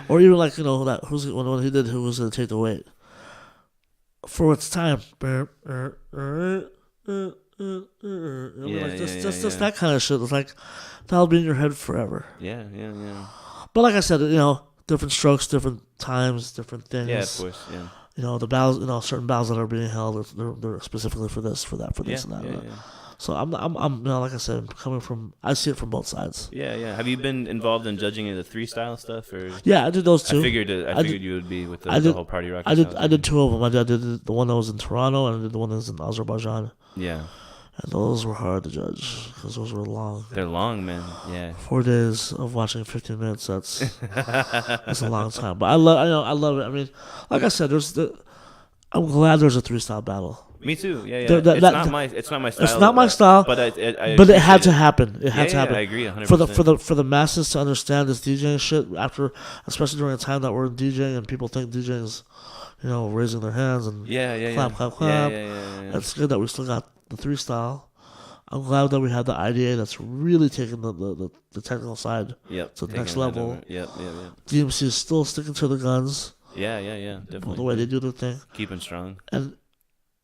Or even like, that who's when he did Who Was Gonna Take the Weight? For its time. Just that kind of shit. It's like, that'll be in your head forever. Yeah. But like I said, different strokes, different times, different things. Yeah, of course, yeah. The battles, certain battles that are being held, they're specifically for this, for that, for this, and that. Yeah. So I'm, like I said, I see it from both sides. Yeah. Have you been involved in judging any of the 3 style stuff, or? Yeah, I did those two. I figured you would be with the whole party rock. I did 2 of them. I did the one that was in Toronto, and I did the one that was in Azerbaijan. Yeah. And those were hard to judge because those were long. They're long, man. Yeah. 4 days of watching 15 minutes. That's a long time. But I love it. I mean, like I said, I'm glad there's a 3-style battle. Me too. Yeah. It's not my style. It's not my style. But it had to happen. It had to happen. I agree 100%. For the masses to understand this DJing shit after, especially during a time that we're in DJing and people think DJing is, raising their hands and clap. Yeah. It's good that we still got the 3-style. I'm glad that we have the IDA that's really taking the technical side to the next level. Yep. DMC is still sticking to the guns. Yeah, definitely. The way they do their thing. Keeping strong. And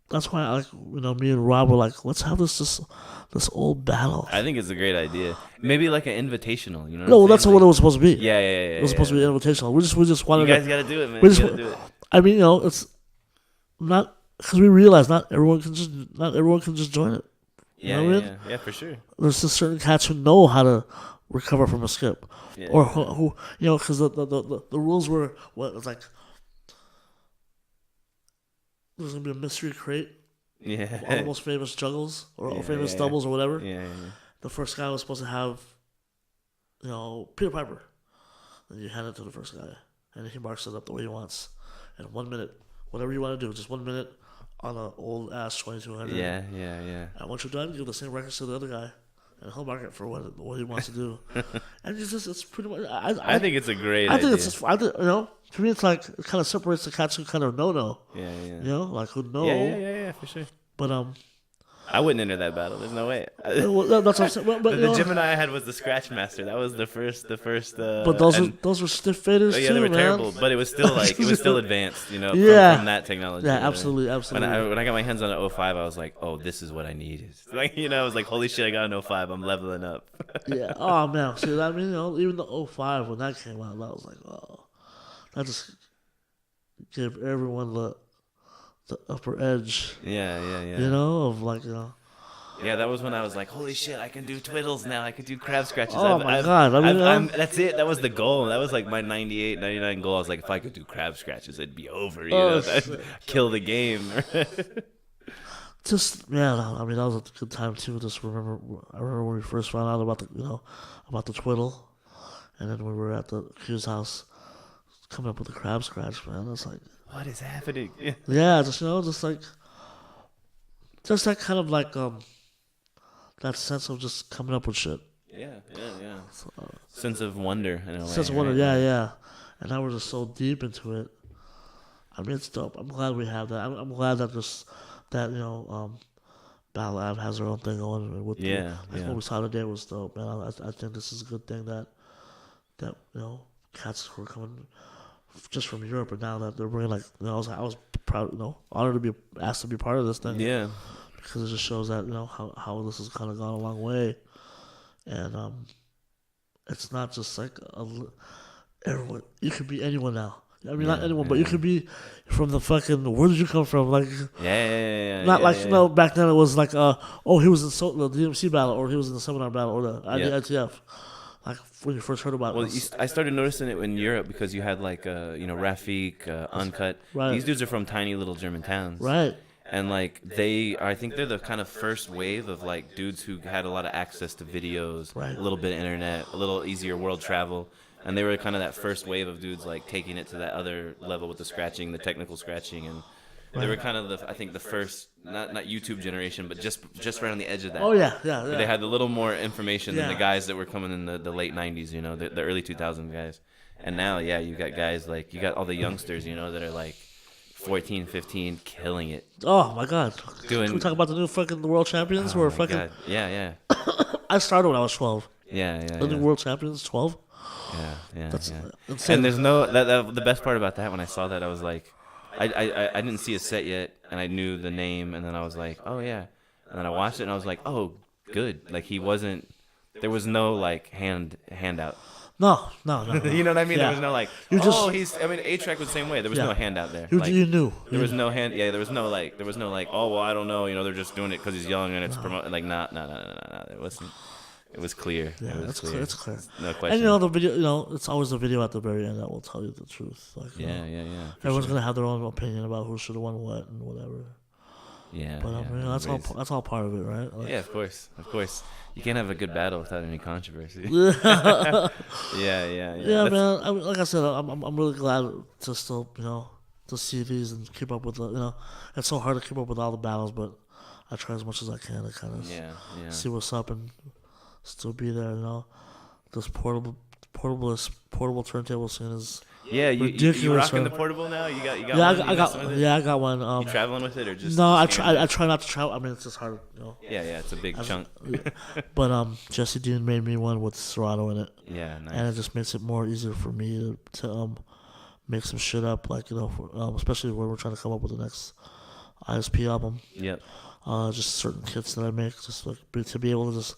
that's why me and Rob were like, let's have this old battle. I think it's a great idea. Maybe like an invitational, No, that's what it was supposed to be. Yeah. It was supposed to be invitational. We just wanted. You guys got to do it, man. Do it. I mean, it's not because we realize not everyone can just join it. Yeah, for sure. There's just certain cats who know how to recover from a skip, or who because the rules were what it's like. There's gonna be a mystery crate Yeah. all the most famous juggles or famous doubles or whatever. Yeah. The first guy was supposed to have, Peter Piper. And you hand it to the first guy, and he marks it up the way he wants. And 1 minute, whatever you want to do, just 1 minute on an old ass 2200. Yeah. And once you're done, you give the same records to the other guy, and he'll mark it for what he wants to do. And it's pretty much. I think it's a great. I think idea. it's just, to me it's like it kind of separates the cats who kind of know. Yeah. Like who know. Yeah, for sure. But I wouldn't enter that battle. There's no way. well, that's what I'm saying. But the Gemini I had was the Scratch Master. That was the first. But those were stiff faders too, they were man. terrible. But it was still advanced. From that technology. Yeah, absolutely. When I got my hands on an 05, I was like, oh, this is what I need. I was like, holy shit, I got an 05. I'm leveling up. Yeah. Oh man. See, I mean, even the 05 when that came out, I was like, oh, that just gave everyone the upper edge. Yeah. Of like, Yeah, that was when I was like, holy shit, I can do twiddles now. I can do crab scratches. Oh, my God. That's it. That was the goal. That was like my 98, 99 goal. I was like, if I could do crab scratches, it'd be over. I'd kill the game. Just, man, I mean, that was a good time, too. I remember when we first found out about the twiddle. And then we were at the Q's house coming up with the crab scratch, man. It's like, what is happening? Yeah, just that kind of like, that sense of just coming up with shit. Yeah. Sense of wonder in a way. Sense of wonder, right? Yeah. And now we're just so deep into it. I mean, it's dope. I'm glad we have that. I'm glad that Battle Lab has their own thing going. What we saw today was dope, man. I think this is a good thing that cats who are coming just from Europe, but now that they're bringing I was proud, honored to be asked to be part of this thing. Yeah. Because it just shows that how this has kind of gone a long way, and it's not just like everyone. You could be anyone now. I mean, not anyone, but you could be from the fucking. Where did you come from? Like, not back then it was like, he was in the DMC battle, or he was in the seminar battle, or the ITF. Like when you first heard about it. Well, I started noticing it in Europe because you had like, Rafik, Uncut. Right. These dudes are from tiny little German towns. Right. And like I think they're the kind of first wave of like dudes who had a lot of access to videos, a little bit of internet, a little easier world travel. And they were kind of that first wave of dudes like taking it to that other level with the scratching, the technical scratching, and they were kind of the first not YouTube generation, but just right on the edge of that. Oh yeah. They had a little more information than the guys that were coming in the late 90s, the early 2000 guys. And now, you got guys like you got all the youngsters, that are like 14, 15, killing it. Oh my God! Can we talk about the new fucking world champions? Oh, God. Yeah. I started when I was 12. Yeah. The new world champions, 12. Yeah. That's insane. And there's no the best part about that when I saw that I was like, I didn't see a set yet and I knew the name and then I was like, oh yeah, and then I watched it and I was like, oh good, like there was no like handout. No. You know what I mean? Yeah. There was no like, A-Track was the same way. There was no handout there. You knew. There was no hand. Yeah, there was no like, oh well, I don't know. They're just doing it because he's young and it's promoted. Like, nah. It wasn't. It was clear. Yeah, it's clear. It's clear. No question. And the video, it's always the video at the very end that will tell you the truth. Like, yeah. Everyone's gonna have their own opinion about who should have won what and whatever. Yeah. But that's all part of it, right? Like, yeah, of course. You can't have a good battle without any controversy. Yeah, man. I mean, like I said, I'm really glad to still to see these and keep up with the It's so hard to keep up with all the battles, but I try as much as I can to kind of see what's up and still be there. This portable turntable scene is. Yeah, you rocking the portable now? You got one? I got one. You traveling with it or just? No, I try not to travel. I mean, it's just hard, Yeah, it's a big chunk. But Jesse Dean made me one with Serato in it. Yeah, nice. And it just makes it more easier for me to make some shit up, like especially when we're trying to come up with the next ISP album. Yep. Just certain kits that I make, just like to be able to just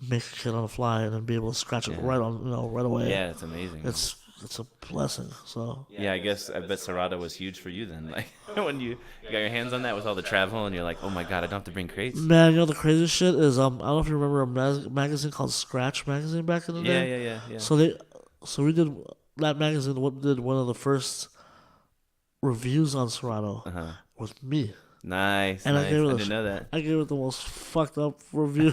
make a kit on the fly and then be able to scratch it right away. Yeah, it's amazing. It's a blessing. So yeah, I bet Serato was huge for you then. Like when you got your hands on that with all the travel, and you're like, oh my God, I don't have to bring crates. Man, the craziest shit is I don't know if you remember a magazine called Scratch Magazine back in the day. Yeah. So we did that magazine. Did one of the first reviews on Serato with me. Nice. And nice. I didn't know that. I gave it the most fucked up review. You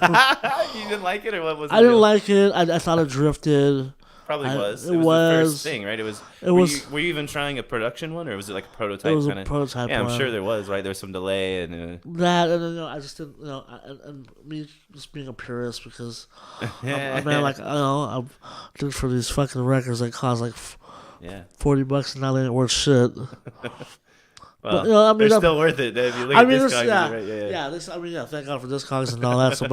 didn't like it, or what was it? I didn't like it. I thought it drifted. Probably was. It It was the first thing, right? Were you even trying a production one, or was it like a prototype? It was kinda? a prototype. Yeah, I'm one. sure there was, right? There was some delay and that, and I just didn't, and me just being a purist because I mean, like, I'm looking for these fucking records that cost like $40, and now they ain't worth shit. Well, but, I mean, they're still worth it. If you look at Discogs, right? Thank God for Discogs and all that. So,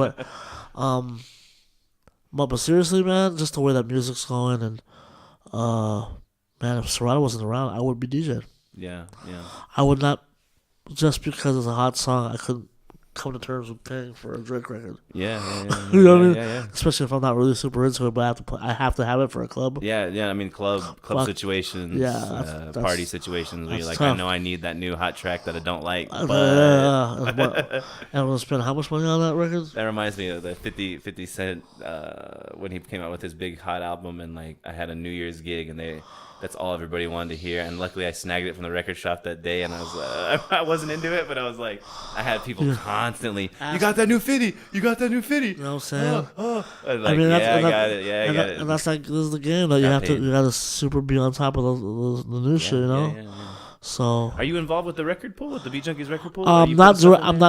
but seriously, man, just the way that music's going, and man, if Serato wasn't around, I would be DJing. Yeah. I would not, just because it's a hot song, I couldn't come to terms with paying for a Drake record. Yeah. You know what I mean? Yeah. Especially if I'm not really super into it, but I have to have it for a club. Yeah. I mean, club situations, that's party situations where you're like, tough. I know I need that new hot track that I don't like, but and I'm gonna spend how much money on that record? That reminds me of the 50 Cent when he came out with his big hot album, and like I had a New Year's gig, and that's all everybody wanted to hear, and luckily I snagged it from the record shop that day, and I was I wasn't into it, but I was like, I had people constantly, you got that new 50, you got that new 50. You know what I'm saying? I was like, I got it. And that's like, this is the game that you gotta super be on top of the new shit, you know? Yeah. So, are you involved with the record pool, with the Beat Junkies record pool? I'm not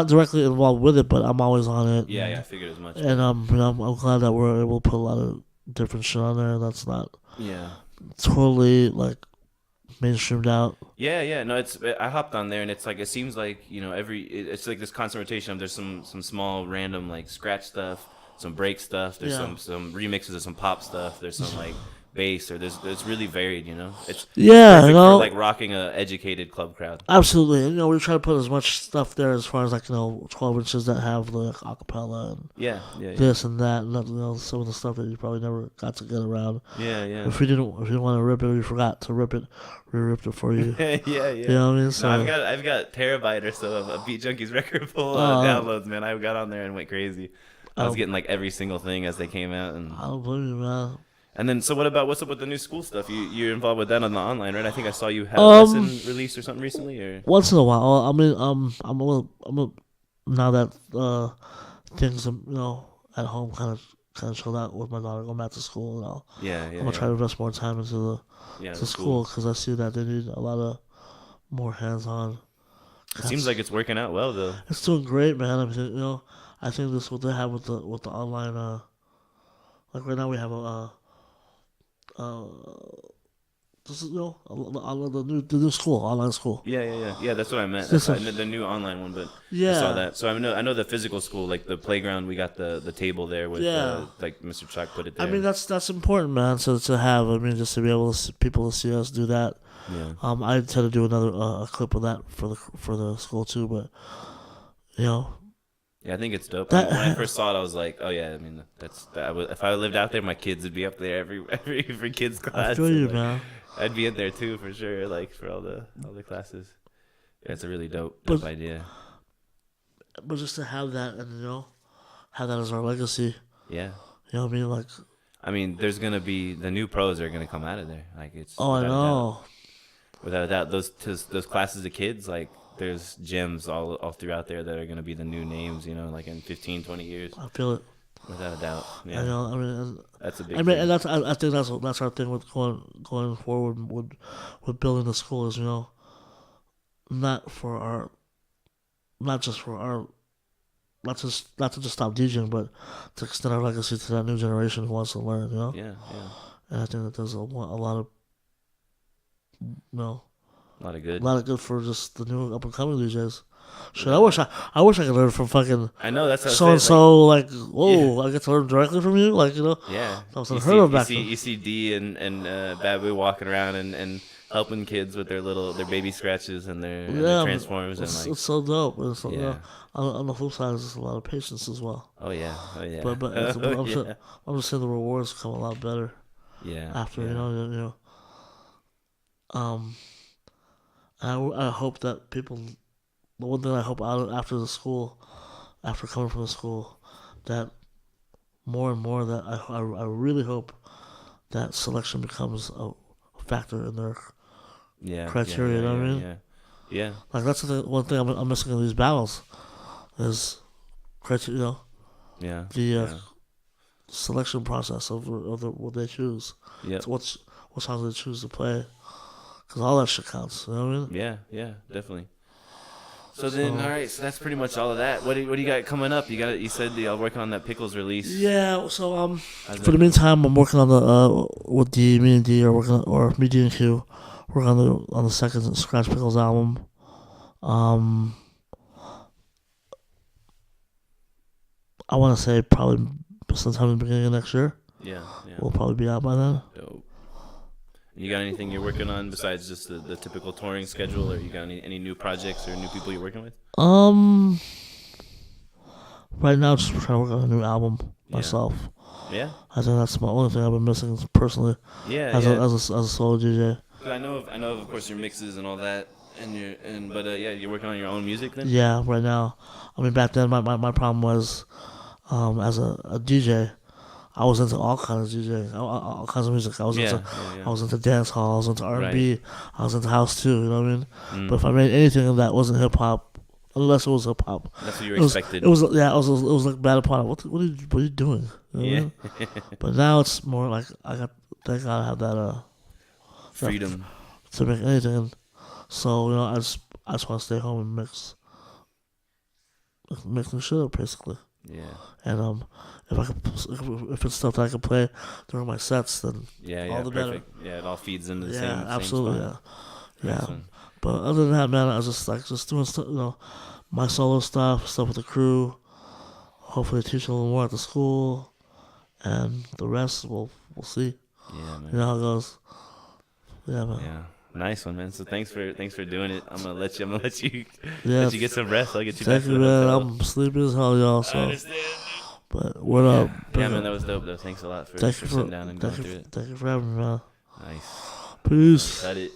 directly involved with it, but I'm always on it. Yeah, I figured as much. And I'm glad that we're able to put a lot of different shit on there. That's not totally like mainstreamed out. Yeah. No, I hopped on there, and it's like, it seems like, it's like this constant rotation of, there's some small random like scratch stuff, some break stuff. There's some remixes of some pop stuff. There's some like bass, or it's really varied, It's perfect for like rocking a educated club crowd. Absolutely. And, we try to put as much stuff there as far as like 12 inches that have like acapella and this and that, and some of the stuff that you probably never got to get around. Yeah. If you didn't want to rip it, or you forgot to rip it, we ripped it for you. Yeah. You know what I mean? So I've got terabyte or so of Beat Junkies record full downloads, man. I got on there and went crazy. I was getting like every single thing as they came out, and I don't blame you, man. And then, so what's up with the new school stuff? You're involved with that on the online, right? I think I saw you had a lesson release or something recently, or once in a while. I mean, I'm now that things at home kind of chilled out with my daughter going back to school and all. I'm gonna try to invest more time into the school, because I see that they need a lot of more hands-on. It seems like it's working out well, though. It's doing great, man. I mean, I think this is what they have with the online. Like right now we have this is the new school, online school. Yeah. That's what I meant. The new online one, but I saw that. So I know the physical school, like the playground. We got the table there with like Mr. Chuck put it there. I mean, that's important, man. So to have, just to be able to people to see us do that. Yeah. I intend to do another a clip of that for the school too, but Yeah, I think it's dope. When I first saw it, I was like, "Oh yeah." I mean, if I lived out there, my kids would be up there every kid's class. I feel you, man. I'd be in there too for sure, like for all the classes. Yeah, it's a really dope idea. But just to have that, and have that as our legacy. Yeah. You know what I mean? Like, there's gonna be the new pros are gonna come out of there. Like it's. Oh, I know. Without a doubt, those classes of kids, like. There's gems all throughout there that are going to be the new names, like in 15, 20 years. I feel it. Without a doubt. Yeah. I know. That's a big thing. And I think that's our thing with going forward with building the school is, not to just stop DJing, but to extend our legacy to that new generation who wants to learn, Yeah. And I think that there's a lot of, A lot of good. A lot of good for just the new up and coming DJs. Shit, I wish I could learn from fucking. I know that's so and so. Like, whoa, I get to learn directly from you. Like, Yeah. I was unheard of back then. You see D and Babu walking around and helping kids with their baby scratches and their transforms. It's so dope. It's so, on the flip side, there's just a lot of patience as well. Oh yeah. But I'm just saying the rewards come a lot better. Yeah. After I hope that people. The one thing I hope out after coming from the school, that more and more that I really hope that selection becomes a factor in their criteria. You know what I mean? Yeah. Yeah. Like that's one thing I'm missing in these battles is, Yeah. the selection process of what they choose. Yeah. So what songs they choose to play, because all that shit counts. You know what I mean? Yeah, definitely. So then, all right. So that's pretty much all of that. What do you got coming up? You said you're working on that Piklz release. Yeah. So for the meantime, I'm working on the with me and D are working, or me, D and Q, working on the second Skratch Piklz album. I want to say probably sometime in the beginning of next year. Yeah. We'll probably be out by then. Dope. You got anything you're working on besides just the typical touring schedule, or you got any new projects or new people you're working with? Right now, just trying to work on a new album myself. Yeah. I think that's my only thing I've been missing personally. Yeah. As a solo DJ. I know of course your mixes and all that, but you're working on your own music then. Yeah, right now. I mean, back then my problem was, as a DJ, I was into all kinds of DJing, all kinds of music. I was into dance hall, I was into R&B, Right. I was into house too. You know what I mean? But if I made anything that wasn't hip hop, unless it was hip hop, that's what you expected. It was like bad upon it. What are you doing? You know what I mean? But now it's more like thank God I have that freedom to make anything. So I just want to stay home and mix the shit up basically. Yeah. And if it's stuff that I can play during my sets, then all the perfect. better. Yeah, it all feeds into the same. Absolutely. Same spot. Yeah. But other than that, man, I was just doing stuff, my solo stuff with the crew. Hopefully, teach a little more at the school, and the rest we'll see. Yeah, man. You know how it goes. Yeah, man. Yeah. Nice one, man. So thanks for doing it. I'm gonna let you let you get some rest. I'll get you back to the man. hotel. I'm sleepy as hell, y'all. So. I understand. But what up? Yeah, man, that was dope though. Thanks a lot for sitting down and going through it. Thank you for having me, man. Nice. Peace. Cut it.